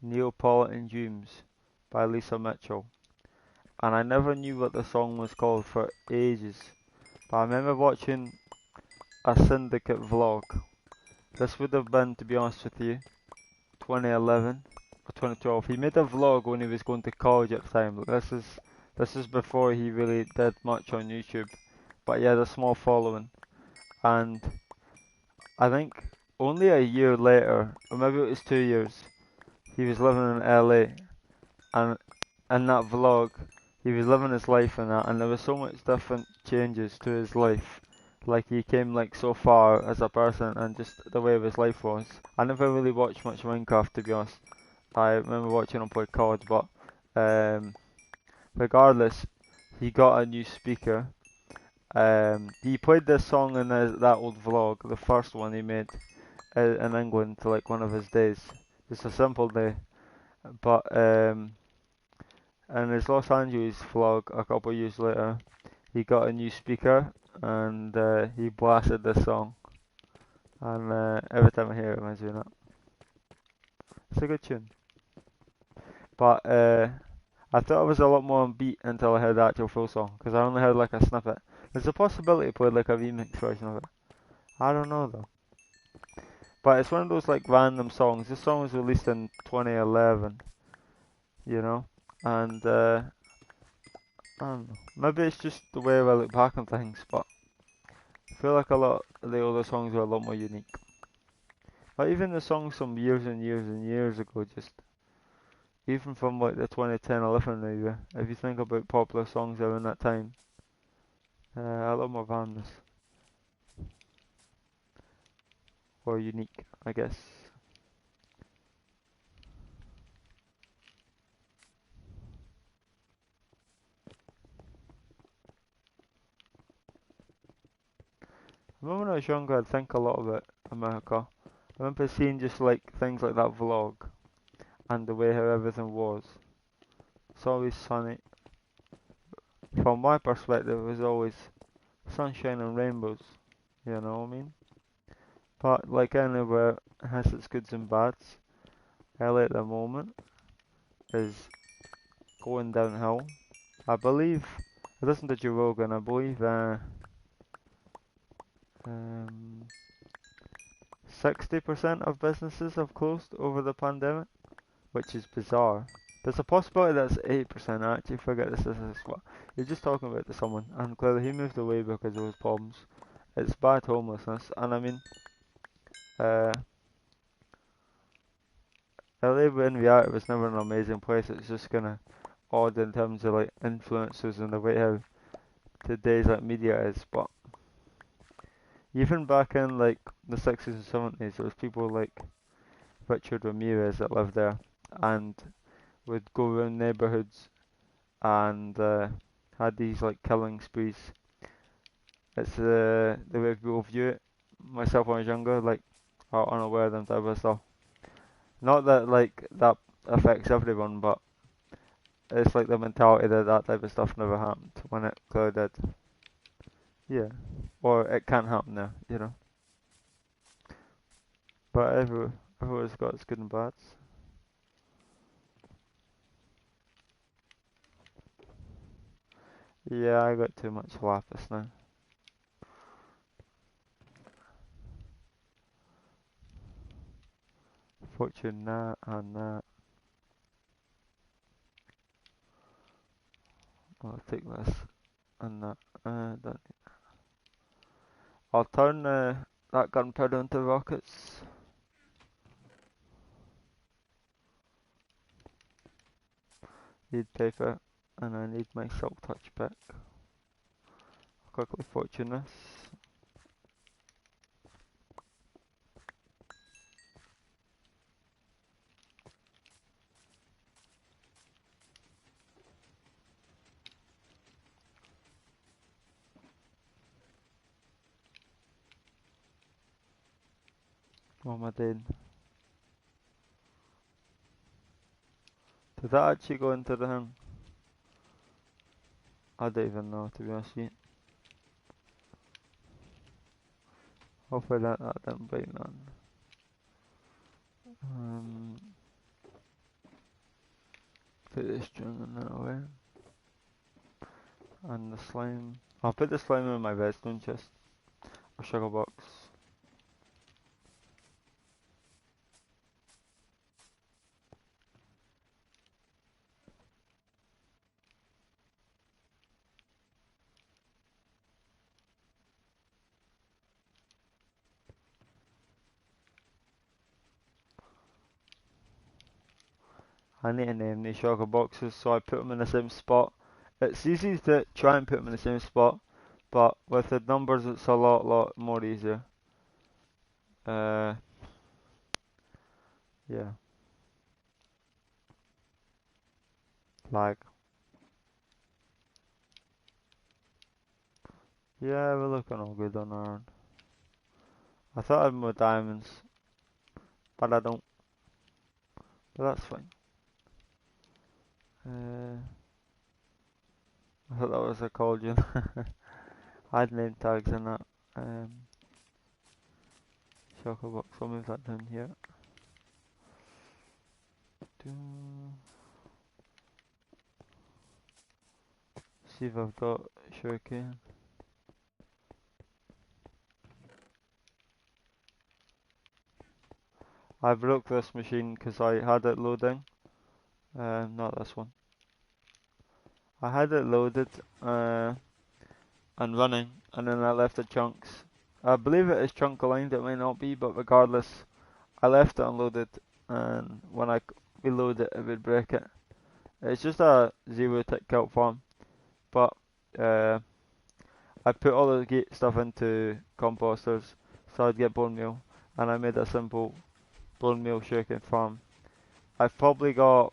Neapolitan Dreams by Lisa Mitchell. And I never knew what the song was called for ages. But I remember watching a Syndicate vlog. This would have been, to be honest with you, 2011 or 2012. He made a vlog when he was going to college at the time. This is before he really did much on YouTube, but he had a small following. And I think only a year later, or maybe it was 2 years, he was living in LA, and in that vlog, he was living his life in that, and there was so much different changes to his life. Like he came like so far as a person, and just the way of his life was. I never really watched much Minecraft, to be honest. I remember watching him play COD, but regardless, he got a new speaker. He played this song in that old vlog, the first one he made, in England to like one of his days. Just a simple day. But in his Los Angeles vlog a couple of years later, he got a new speaker and he blasted this song. And every time I hear it, it reminds me of that. It's a good tune. But I thought it was a lot more on beat until I heard the actual full song, because I only heard like a snippet. There's a possibility he played like a remix version of it. I don't know though. But it's one of those like random songs. This song was released in 2011, you know, and I don't know. Maybe it's just the way I look back on things, but I feel like a lot of the older songs are a lot more unique. Like even the songs from years and years and years ago, just even from like the 2010-11 area, if you think about popular songs around that time, a lot more vandas or unique, I guess. I remember when I was younger, I'd think a lot about America. I remember seeing just like things like that vlog and the way how everything was. It's always sunny. From my perspective, it was always sunshine and rainbows. You know what I mean? But like anywhere has its goods and bads. LA at the moment is going downhill. I believe, I listened to Joe Rogan, I believe 60% of businesses have closed over the pandemic, which is bizarre. There's a possibility that's 8%. I actually forget this is what you're just talking about to someone, and clearly he moved away because of his problems. It's bad homelessness, and I mean, uh, LA in reality was never an amazing place. It's just kind of odd in terms of like influences and the way how today's like media is. But even back in like the 60s and 70s, there was people like Richard Ramirez that lived there and would go around neighborhoods and had these like killing sprees. It's the way people view it. Myself when I was younger, like are unaware of them type of stuff. Not that like that affects everyone, but it's like the mentality that that type of stuff never happened when it clearly did. Yeah, or it can't happen now, you know. But everyone's got its good and bads. Yeah, I got too much lapis now. Fortune that and that. I'll take this and that. Don't. I'll turn that gunpowder into rockets. Need paper, and I need my silk touch back. Quickly fortune this. What am I doing? Did that actually go into the thing? I don't even know, to be honest with you. Hopefully that didn't break none. Um, put this string in that away. And the slime. I'll put the slime in my redstone chest. Or sugar box. I need to name these sugar boxes, so I put them in the same spot. It's easy to try and put them in the same spot, but with the numbers it's a lot more easier. Uh, yeah. Like, yeah, we're looking all good on our own. I thought I had more diamonds. but I don't. But that's fine. I thought that was a cauldron. I had name tags in that. Shulker box. I'll move that down here. See if I've got sugarcane. I broke this machine because I had it loading. Not this one. I had it loaded and running, and then I left the chunks. I believe it is chunk aligned, it might not be, but regardless, I left it unloaded, and when I reload it, it would break it. It's just a zero tick kelp farm, but I put all the gate stuff into composters, so I'd get bone meal, and I made a simple bone meal sugarcane farm. I've probably got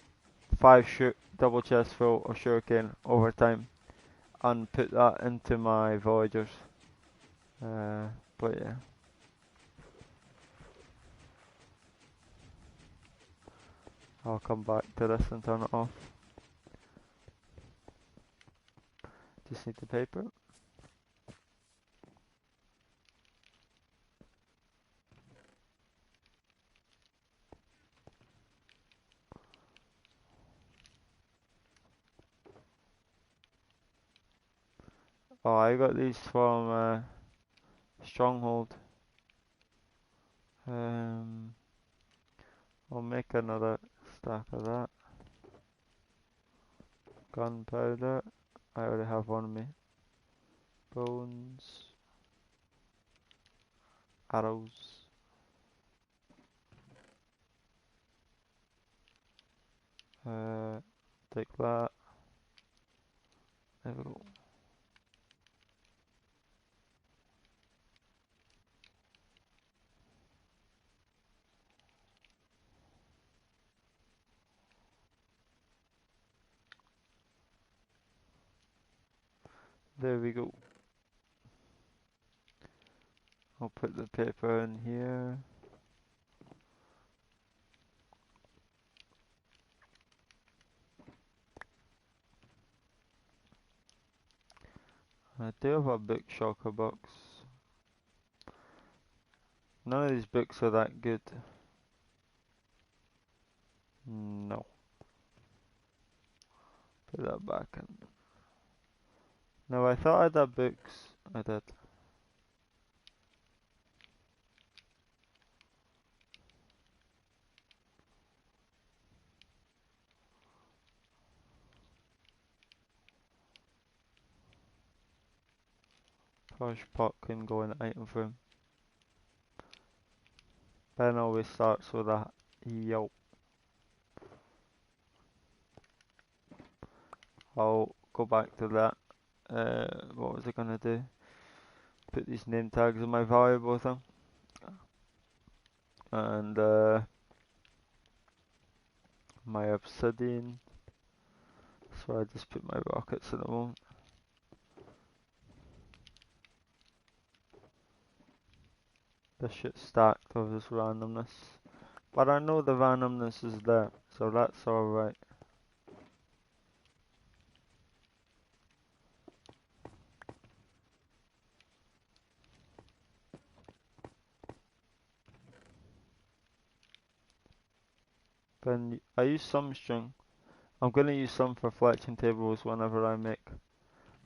5 double chests full of sugarcane over time, and put that into my villagers. But yeah. I'll come back to this and turn it off. Just need the paper. Oh, I got these from Stronghold. I'll make another stack of that. Gunpowder. I already have one of me. Bones. Arrows. Take that. There we go. There we go. I'll put the paper in here. I do have a book shulker box. None of these books are that good. No. Put that back in. No, I thought I had books. I did. Posh pot can go in the item room. Ben always starts with a yelp. I'll go back to that. What was I gonna do? Put these name tags in my valuable thing. And my obsidian. So I just put my rockets at the moment. This shit's stacked of this randomness. But I know the randomness is there, so that's alright. Then I use some string. I'm gonna use some for fletching tables whenever I make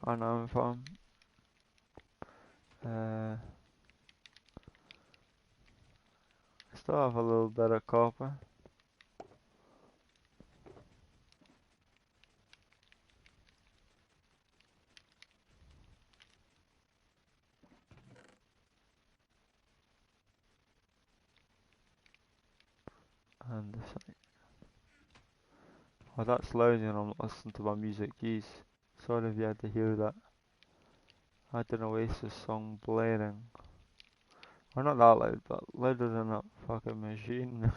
an iron farm. I still have a little bit of copper. And this. Oh, that's loud and I'm listening to my music. Jeez. Sorry if you had to hear that. I had an Oasis song blaring. Or not that loud, but louder than that fucking machine.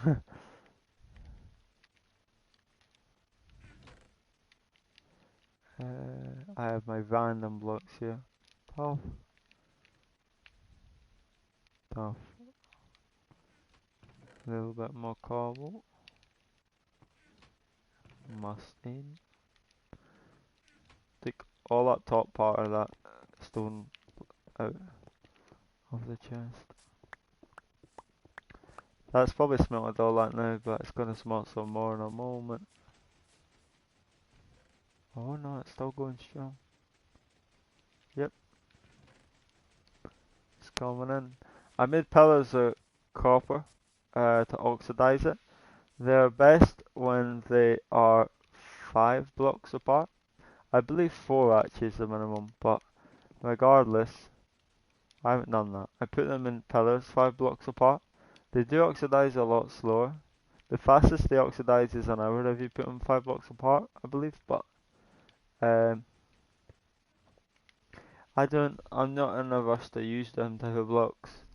I have my random blocks here. Tough. Tough. A little bit more cobble. Mustang. Take all that top part of that stone out of the chest. That's probably smelted all that now, but it's gonna smelt some more in a moment. Oh no, it's still going strong. Yep, it's coming in. I made pillars of copper to oxidize it. They're best when they are 5 blocks apart. I believe 4 actually is the minimum, but regardless, I haven't done that. I put them in pillars 5 blocks apart. They do oxidize a lot slower. The fastest they oxidize is an hour if you put them 5 blocks apart, I believe, but um, I'm not in a rush to use them type of blocks.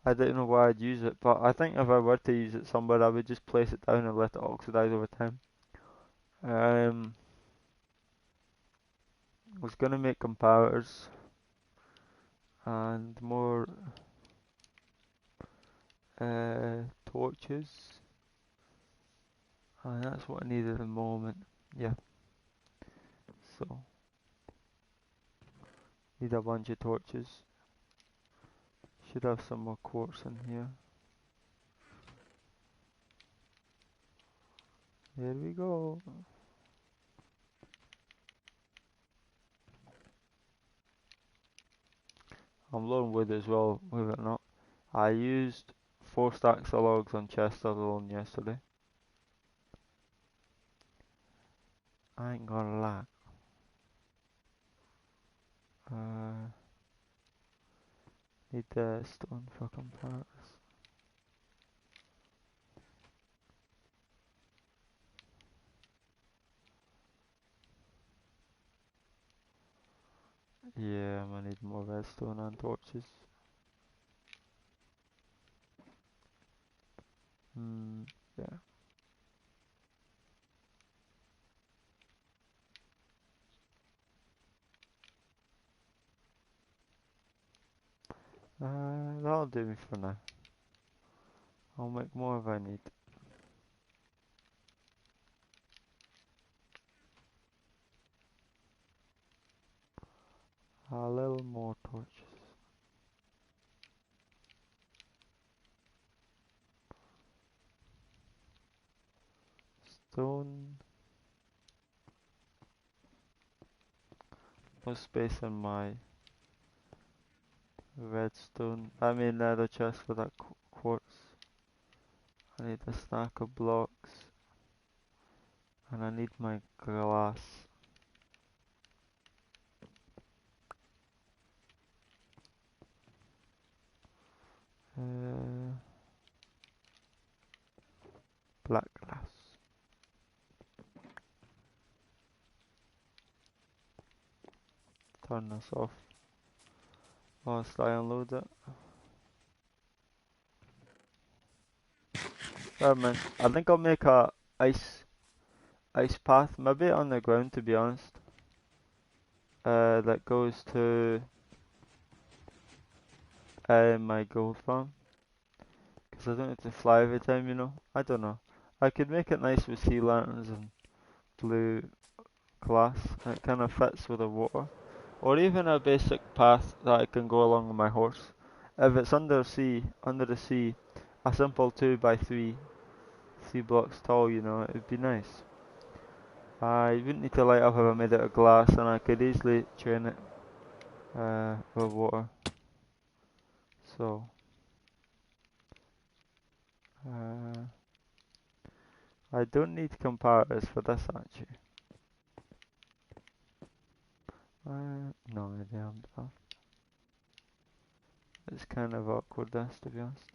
I don't know why I'd use it, but I think if I were to use it somewhere, I would just place it down and let it oxidize over time. Was gonna make comparators and more torches, and that's what I need at the moment. Yeah, so need a bunch of torches. Should have some more quartz in here. There we go. I'm low on wood as well, believe it or not. I used 4 stacks of logs on chest alone yesterday. I ain't gonna lie. Need the stone fucking parts. Yeah, I'm gonna need more redstone and torches. Yeah. That'll do me for now. I'll make more if I need. A little more torches. Stone. No space in my redstone. I mean the chest for that quartz. I need a stack of blocks. And I need my glass. Black glass. Turn this off whilst I unload it. Man, I think I'll make a ice path, maybe on the ground to be honest. That goes to my gold farm. Because I don't have to fly every time, you know. I don't know. I could make it nice with sea lanterns and blue glass. And it kind of fits with the water. Or even a basic path that I can go along with my horse. If it's under the sea, a simple 2 by 3 blocks tall, you know, it'd be nice. I wouldn't need to light up if I made it of glass, and I could easily train it with water. So, I don't need comparators for this actually. No, I don't have. It's kind of awkward this, to be honest.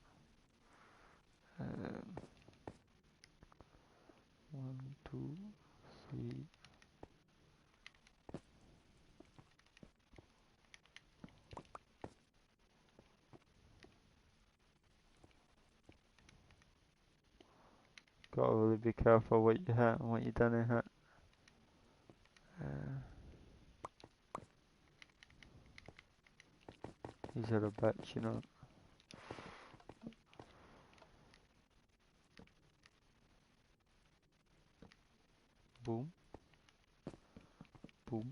1, 2, 3. Gotta really be careful what you hit and what you don't hit. These are a bitch, you know. Boom. Boom.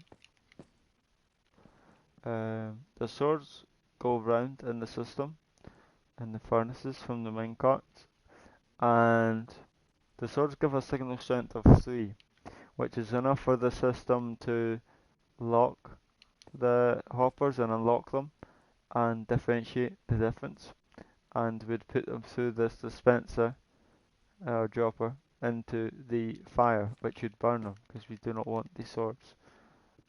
The swords go round in the system, in the furnaces from the minecarts, and the swords give a signal strength of 3, which is enough for the system to lock the hoppers and unlock them and differentiate the difference, and we'd put them through this dispenser or dropper into the fire, which would burn them because we do not want the swords.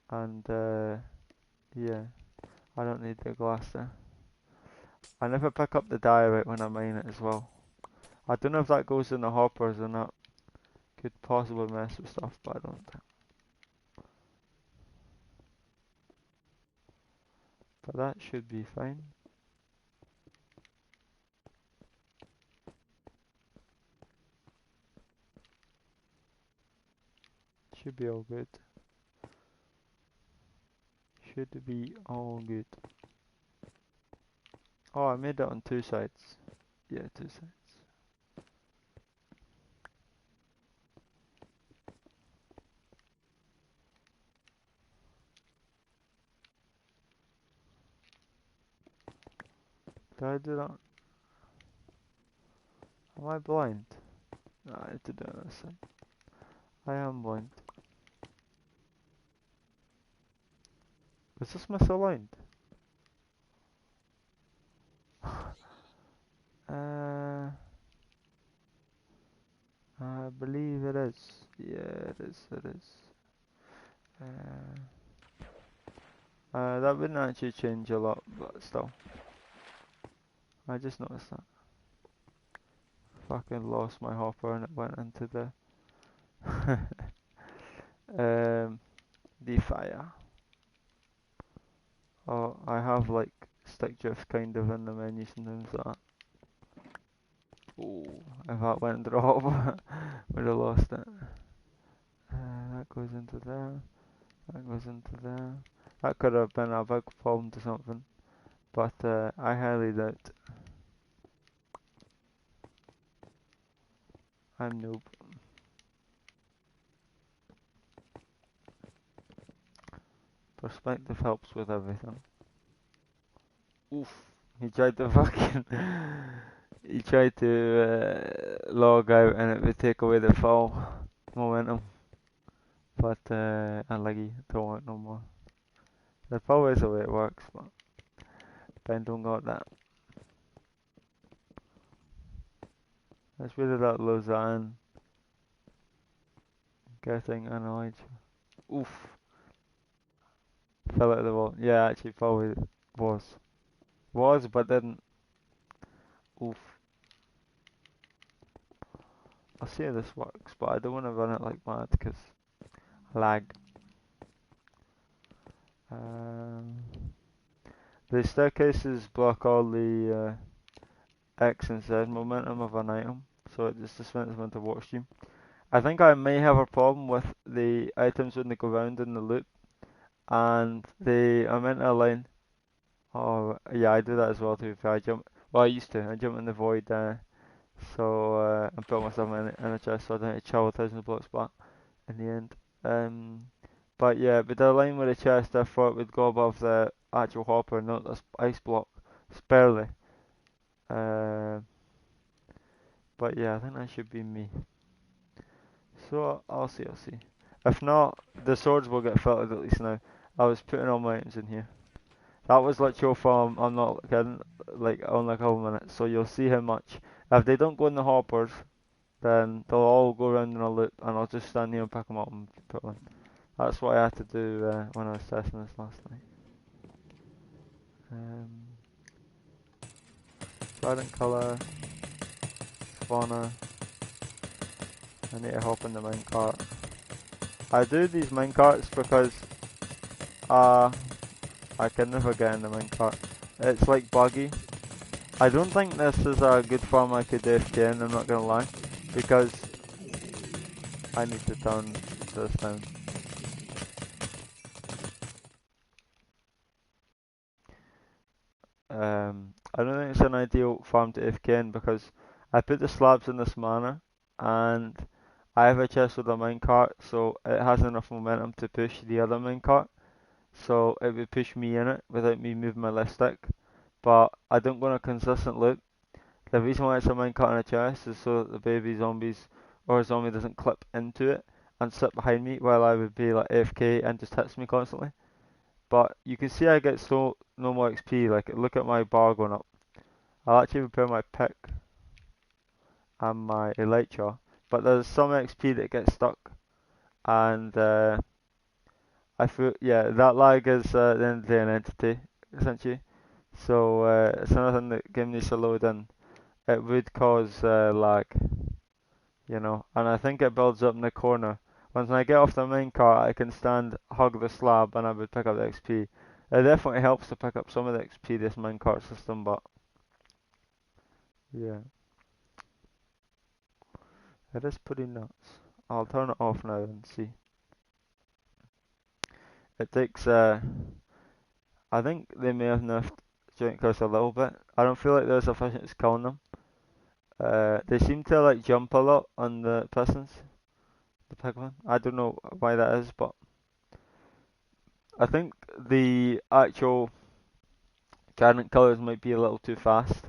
And yeah, I don't need the glass there. I never pick up the diorite when I mine it as well. I don't know if that goes in the hoppers or not. Could possibly mess with stuff, but I don't think. But that should be fine. Should be all good. Should be all good. Oh, I made it on 2 sides. Yeah, 2 sides. Did I do that? Am I blind? No, I need to do it on this side. I am blind. Is this misaligned? uh, I believe it is. Yeah, it is. It is. That wouldn't actually change a lot, but still. I just noticed that. Fucking lost my hopper and it went into the the fire. Oh, I have like stick drift kind of in the menus and things like that. Oh, if that went into the hopper, would have lost it. That goes into there. That goes into there. That could have been a big problem to something, but I highly doubt. I'm noob. Perspective helps with everything. Oof. He tried to fucking. He tried to log out and it would take away the fall momentum. But unlucky, don't want no more. That's probably the way it works, but Ben don't got that. That's really that Lausanne getting annoyed. Oof. Fell out of the wall. Yeah, actually probably was. Was, but didn't. Oof. I'll see how this works, but I don't want to run it like mad because lag. Um, the staircases block all the X and Z momentum of an item, so it just dispenses them into warp stream. I think I may have a problem with the items when they go round in the loop, and they are meant to align. Oh, yeah, I do that as well too. If I jump, well, I used to. I jump in the void, so I put myself in a chest, so I don't have to travel 1,000 blocks back in the end. Um, but yeah, but the line with the chest, I thought would go above the actual hopper, not this ice block. It's barely. Uh, but yeah, I think that should be me. So I'll see, I'll see. If not, the swords will get filtered at least now. I was putting all my items in here. That was literal from, I'm not kidding, like only a couple minutes. So you'll see how much. If they don't go in the hoppers, then they'll all go around in a loop, and I'll just stand here and pick them up and put them in. That's what I had to do when I was testing this last night. Verdant colour, spawner. I need to hop in the minecart. I do these minecarts because I can never get in the minecart. It's like buggy. I don't think this is a good farm I could do FKN, I'm not gonna lie, because I need to turn this down. I don't think it's an ideal farm to FKN because I put the slabs in this manner and I have a chest with a minecart, so it has enough momentum to push the other minecart. So it would push me in it without me moving my left stick. But I don't go on a consistent loop. The reason why it's a minecart and a chest is so that the baby zombies or a zombie doesn't clip into it and sit behind me while I would be like AFK and just hits me constantly. But you can see I get so no more XP. Like look at my bar going up. I'll actually repair my pick and my elytra, but there's some XP that gets stuck, and I feel yeah that lag is the end of the day an entity essentially. So it's another thing that game needs to load in. It would cause lag, you know, and I think it builds up in the corner. Once I get off the main car, I can stand, hug the slab, and I would pick up the XP. It definitely helps to pick up some of the XP this minecart system, but yeah, it is pretty nuts. I'll turn it off now and see. It takes I think they may have nerfed Giant Curse a little bit. I don't feel like they're as efficient as killing them. They seem to like jump a lot on the pistons, the pigman. I don't know why that is, but I think the actual Giant Killers might be a little too fast,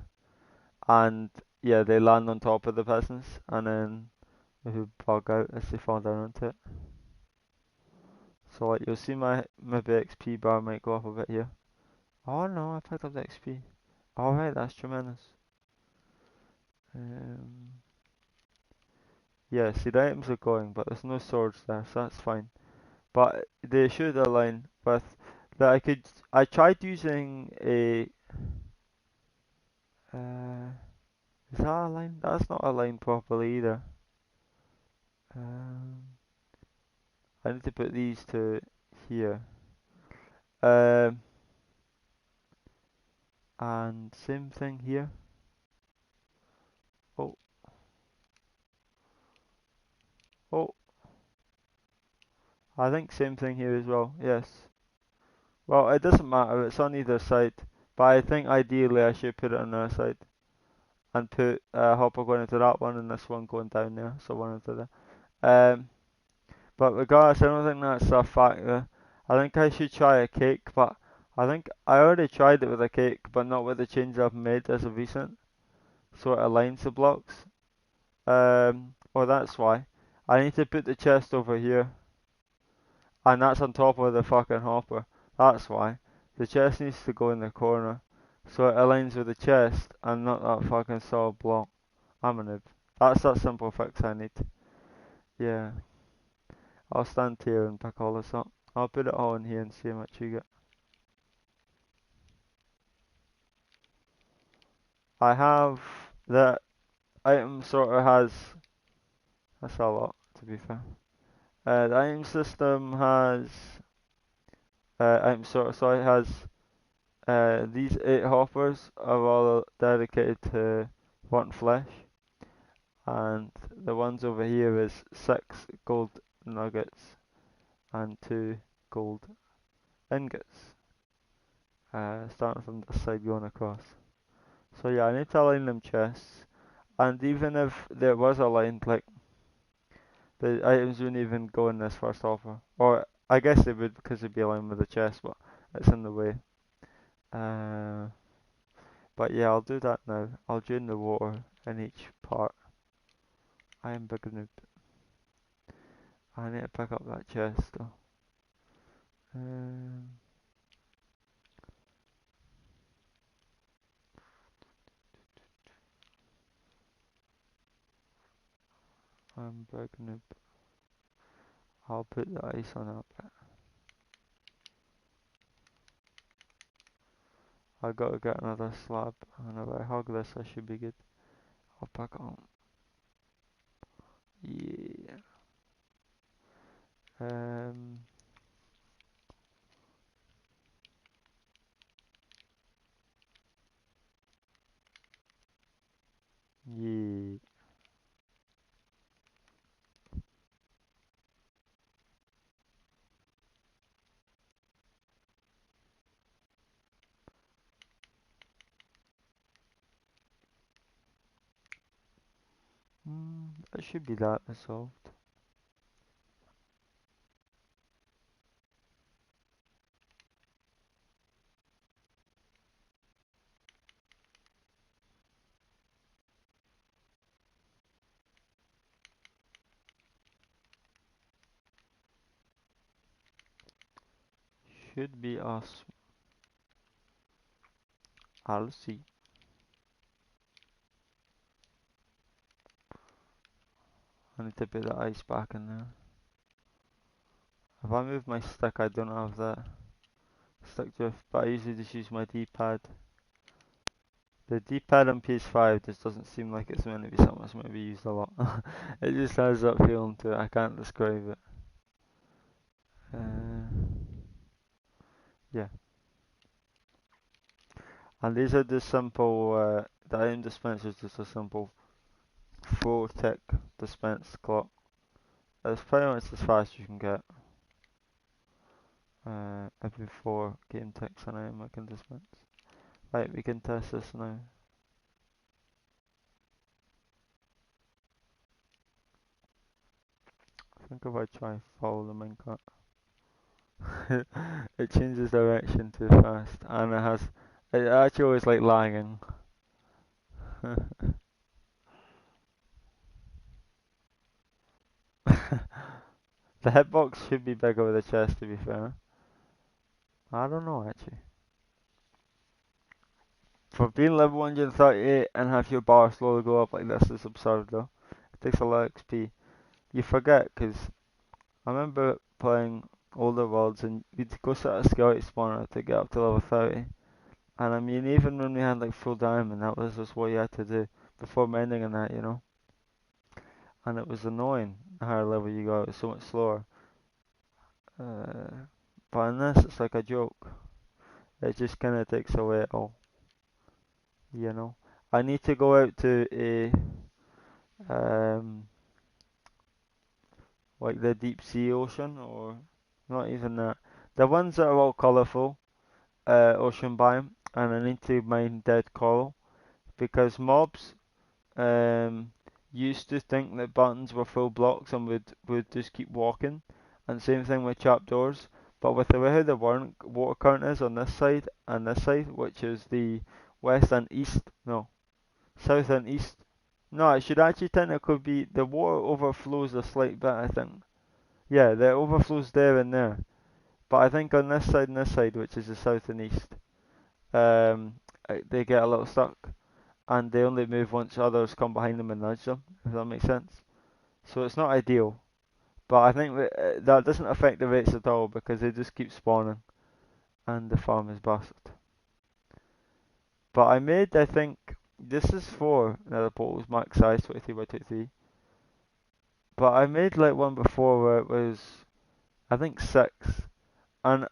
and yeah, they land on top of the pistons, and then they bug out as they fall down onto it. So like you'll see maybe XP bar might go up a bit here. Oh no, I picked up the XP. Alright, that's tremendous. Um, yeah, see the items are going, but there's no swords there, so that's fine. But they should align with that. I tried using a. Uh, is that aligned? That's not aligned properly either. Um, I need to put these to here. Um, and same thing here. Oh, oh, I think same thing here as well. Yes. Well, it doesn't matter. It's on either side. But I think ideally I should put it on the other side and put hopper going into that one and this one going down there. So one into there. But regardless, I don't think that's a factor. I think I should try a cake, but I think I already tried it with a cake, but not with the change I've made as of recent. So it aligns the blocks. Well, that's why. I need to put the chest over here, and that's on top of the fucking hopper. That's why. The chest needs to go in the corner, so it aligns with the chest and not that fucking solid block. I'm a noob. That's that simple fix I need. Yeah. I'll stand here and pick all this up. I'll put it all in here and see how much you get. I have the item sorter has that's a lot to be fair. The item system has item sorter so it has these 8 hoppers are all dedicated to rotten flesh, and the ones over here is 6 gold nuggets and 2 gold ingots. Starting from this side going across. So yeah, I need to align them chests. And even if there was aligned, like the items wouldn't even go in this first offer. Or I guess they would because they'd be aligned with the chest, but it's in the way. Uh, but yeah, I'll do that now. I'll drain the water in each part. I am big noob. I need to pick up that chest though. Um, I'm big noob. I'll put the ice on that bit. I gotta get another slab, and if I hug this, I should be good. I'll pick it up. Yeah. Um. Yeah. It should be that resolved. could be us. I'll see. I need to put the ice back in there. If I move my stick, I don't have that stick drift, but I usually just use my D-pad. The D-pad on PS5 just doesn't seem like it's meant to be something that's meant to be used a lot. It just has that feeling to it. I can't describe it. Yeah. And these are just simple, the item dispenser is just a simple 4-tick dispense clock. It's pretty much as fast as you can get. Every 4 game ticks an item I can dispense. Right, we can test this now. I think if I try follow the minecart, it changes direction too fast, and it actually always like lagging. The hitbox should be bigger with the chest, to be fair. I don't know actually. For being level 138 and have your bar slowly go up like this is absurd though. It takes a lot of XP. You forget, because I remember playing older worlds and we'd go set a security spawner to get up to level 30. And I mean, even when we had like full diamond, that was just what you had to do before mending and that, you know. And it was annoying. The higher level you got, it was so much slower. But in this, it's like a joke. It just kind of takes away it all, you know. I need to go out to a um like the deep sea ocean, or not even that. The ones that are all colourful, ocean biome, and I need to mine dead coral because mobs used to think that buttons were full blocks and would just keep walking, and same thing with trapdoors. But with the way how the water current is on this side and this side, which is the west and east, no, south and east. No, it should actually technically be the water overflows a slight bit, I think. Yeah, the overflows there and there. But I think on this side and this side, which is the south and east, um, they get a little stuck, and they only move once others come behind them and nudge them, if that makes sense. So it's not ideal, but I think that doesn't affect the rates at all because they just keep spawning, and the farm is busted. But I made, I think, this is for nether portals max size 23 by 23, but I made like one before where it was, I think 6, and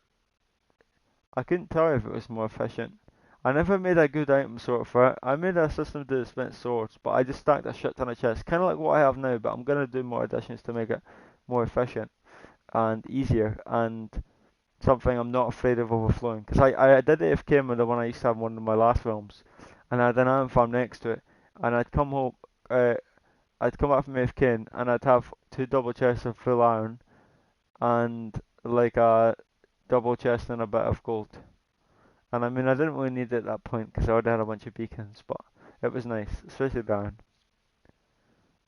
I couldn't tell if it was more efficient. I never made a good item sort for it. I made a system to dispense swords, but I just stacked a shit ton of chests, kind of like what I have now, but I'm going to do more additions to make it more efficient and easier, and something I'm not afraid of overflowing. Because I did AFK with the one I used to have in one of my last films, and I had an iron farm next to it, and I'd come home, I'd come back from AFK, and I'd have 2 double chests of full iron, and like a double chest and a bit of gold. And I mean, I didn't really need it at that point because I already had a bunch of beacons, but it was nice, especially down.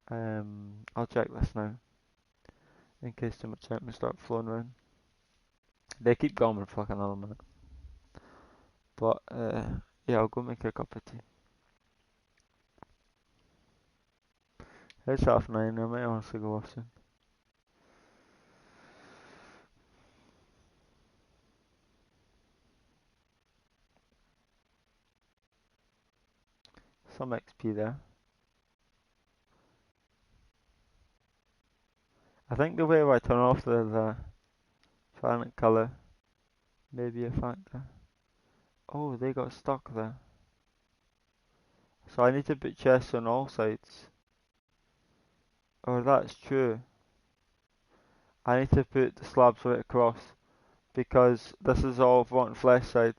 I'll check this now in case too much items start flowing around. They keep going for like another minute, but yeah, I'll go make a cup of tea. It's 9:30. I might honestly go off soon. Some XP there. I think the way I turn off the planet color may be a factor. Oh, they got stuck there. So I need to put chests on all sides. Oh, that's true. I need to put the slabs right across because this is all rotten flesh side,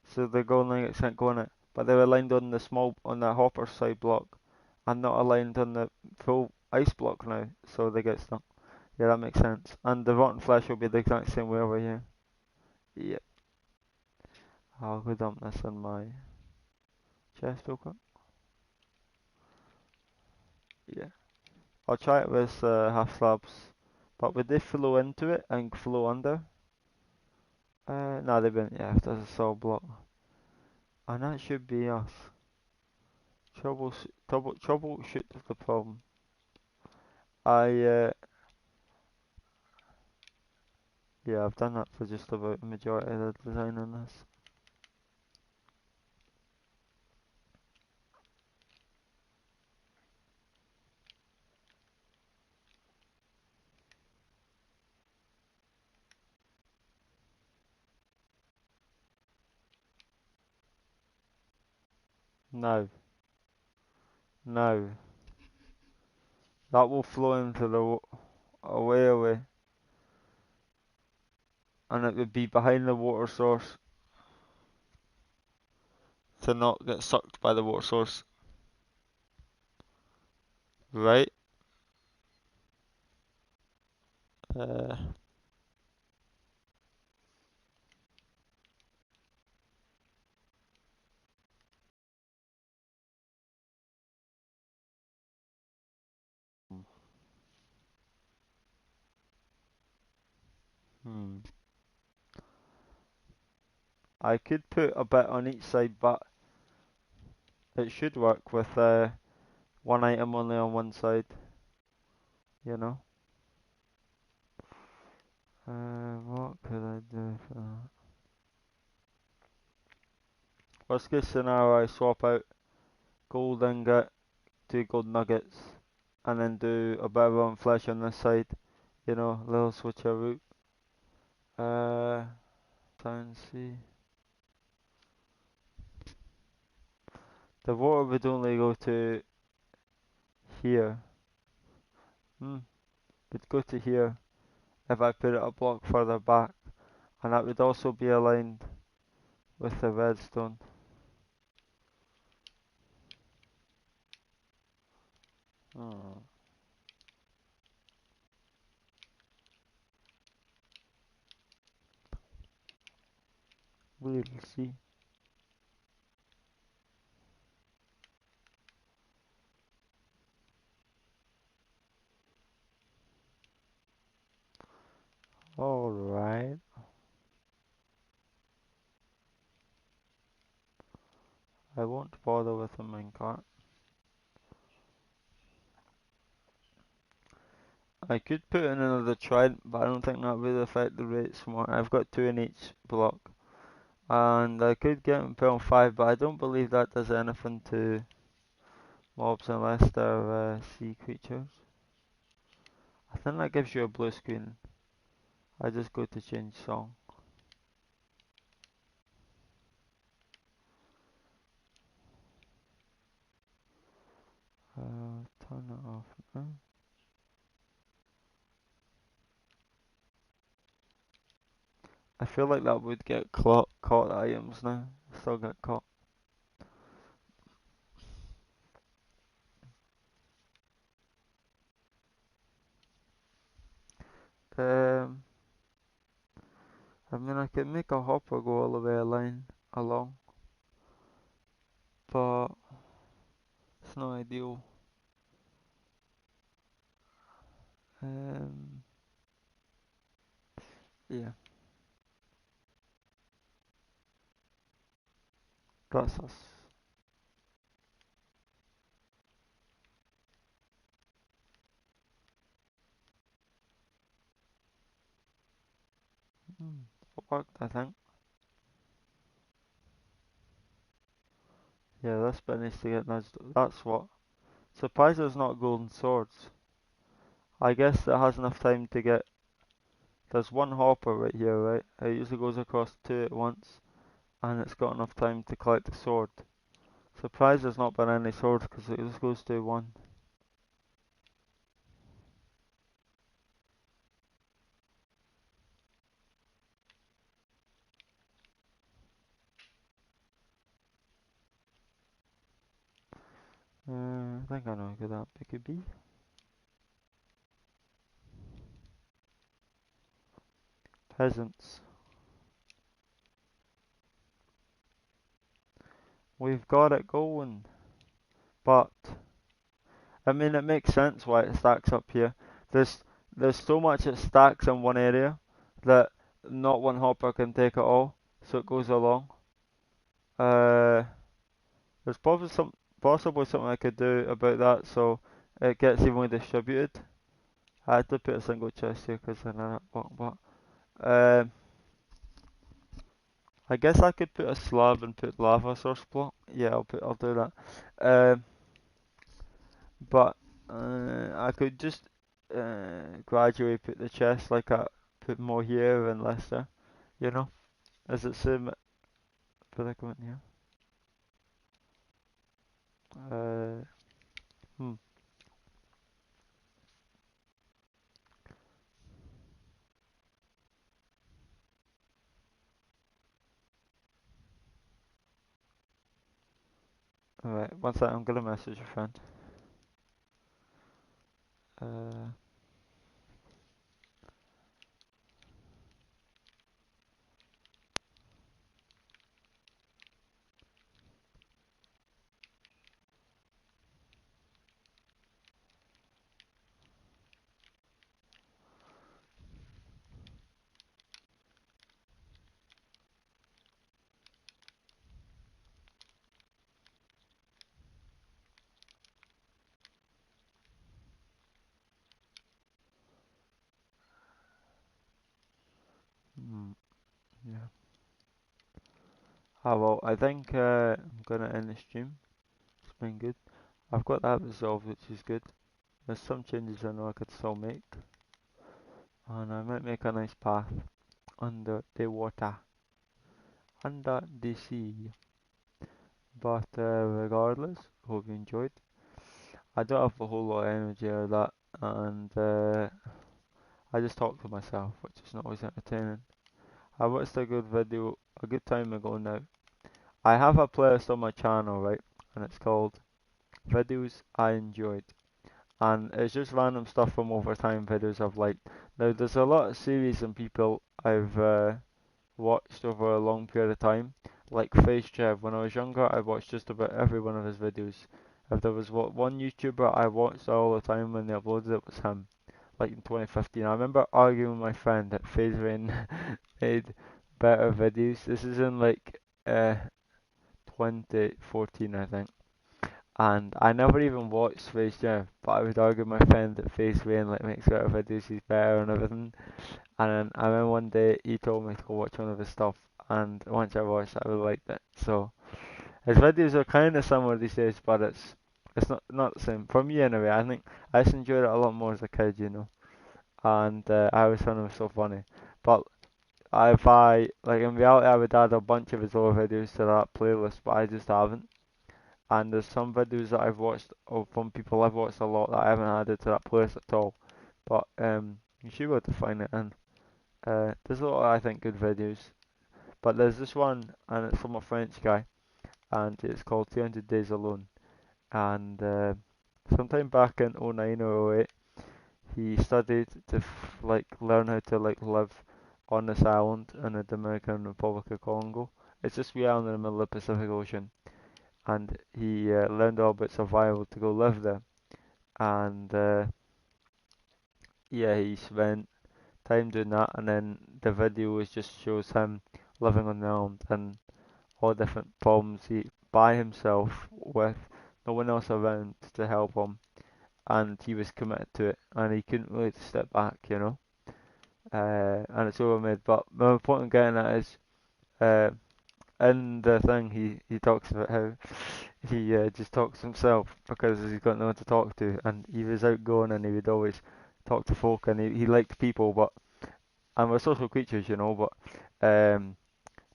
so the golden ingots can't go on it. But they're aligned on the hopper side block, and not aligned on the full ice block now, so they get stuck. Yeah, that makes sense. And the rotten flesh will be the exact same way over here. Yep. I'll go dump this in my chest real quick. Yeah. I'll try it with half slabs, but would they flow into it and flow under? No, they've been, yeah, there's a solid block. And that should be us. Troubleshoot the problem. I, yeah, I've done that for just about the majority of the design on this. Now, now, that will flow into the away, and it would be behind the water source to not get sucked by the water source, right? Uh, hmm. I could put a bit on each side, but it should work with one item only on one side, you know? What could I do for that? Worst case scenario, I swap out gold ingot, 2 gold nuggets, and then do a bit of on flesh on this side, you know, little switcheroo. Uh, try and see. The water would only go to here. Hmm, would go to here if I put it a block further back, and that would also be aligned with the redstone. Oh, we'll see. Alright. I won't bother with a minecart. I could put in another trident, but I don't think that would affect the rates more. I've got 2 in each block. And I could get him put on 5, but I don't believe that does anything to mobs unless they're sea creatures. I think that gives you a blue screen. I just go to change song. Turn it off now. I feel like that would get caught items now. Still get caught. Um, I mean, I could make a hopper go all the way along, but it's not ideal. Um, yeah, that's us. Hmm, it worked, I think. Yeah, this bit needs to get nudged. That's what. Surprised there's not golden swords. I guess it has enough time to get. There's one hopper right here, right? It usually goes across 2 at once, and it's got enough time to collect the sword. Surprised there's not been any swords because it just goes to 1. I think I know how good that could be. Peasants. We've got it going. But, I mean, it makes sense why it stacks up here. There's, there's so much it stacks in one area that not one hopper can take it all, so it goes along. Uh, there's possibly something I could do about that so it gets evenly distributed. I had to put a single chest here because then it won't work. I guess I could put a slab and put lava source block. Yeah, I'll do that. Um, but I could just gradually put the chest like I put more here and less there. You know, as it's predicament here. Uh, hmm. Alright, one sec, I'm gonna message a friend. Uh, yeah. Ah, well, I think I'm gonna end the stream. It's been good. I've got that resolved, which is good. There's some changes I know I could still make, and I might make a nice path under the water, under the sea. But regardless, hope you enjoyed. I don't have a whole lot of energy or that, and I just talk to myself, which is not always entertaining. I watched a good video a good time ago now. I have a playlist on my channel, right, and it's called Videos I Enjoyed. And it's just random stuff from overtime videos I've liked. Now, there's a lot of series and people I've watched over a long period of time, like FaceJev. When I was younger, I watched just about every one of his videos. If there was one YouTuber I watched all the time when they uploaded it was him, like in 2015. I remember arguing with my friend that FaZe Rain made better videos. This is in like 2014, I think. And I never even watched Space Jam, but I would argue with my friend that FaZe Rain like makes better videos, he's better and everything. And then I remember one day he told me to go watch one of his stuff, and once I watched it, I really liked it. So his videos are kind of similar these days, but it's not the same for me anyway. I think I just enjoyed it a lot more as a kid, you know, and I always found him so funny. But if I like in reality, I would add a bunch of his old videos to that playlist, but I just haven't. And there's some videos that I've watched or from people I've watched a lot that I haven't added to that playlist at all. But you should be able to find it, and there's a lot of, I think, good videos. But there's this one, and it's from a French guy, and it's called 300 Days Alone. And sometime back in '09 or '08, he studied to like learn how to like live on this island in the Dominican Republic of Congo. It's just we island in the middle of the Pacific Ocean, and he learned all about survival to go live there. And yeah, he spent time doing that, and then the video is just shows him living on the island and all different problems he by himself with no one else around to help him, and he was committed to it, and he couldn't really step back, you know. And it's over made. But my point I'm getting at is, uh, in the thing, he talks about how he just talks to himself because he's got no one to talk to, and he was outgoing and he would always talk to folk, and he liked people, but and we're social creatures, you know. But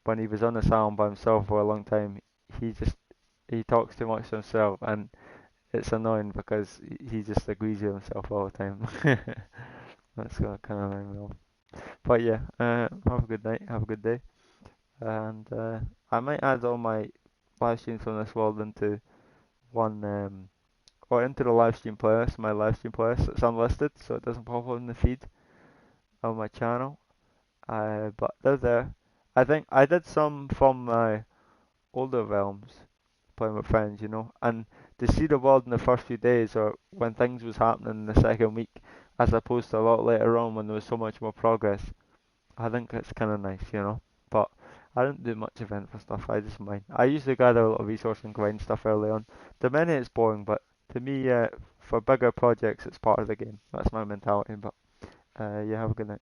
when he was on the island by himself for a long time, he just he talks too much to himself, and it's annoying because he just agrees with himself all the time. That's what kind of annoying me off. But yeah, have a good night, have a good day, and I might add all my live streams from this world into one or into the live stream playlist, my live stream playlist that's unlisted, so it doesn't pop up in the feed on my channel. But they're there. I think I did some from my older realms, playing with friends, you know, and to see the world in the first few days or when things was happening in the second week, as opposed to a lot later on when there was so much more progress. I think it's kind of nice, you know. But I don't do much event for stuff. I just mine. I usually gather a lot of resource and grind stuff early on. The minute it's boring, but to me, for bigger projects, it's part of the game. That's my mentality. But you have a good night.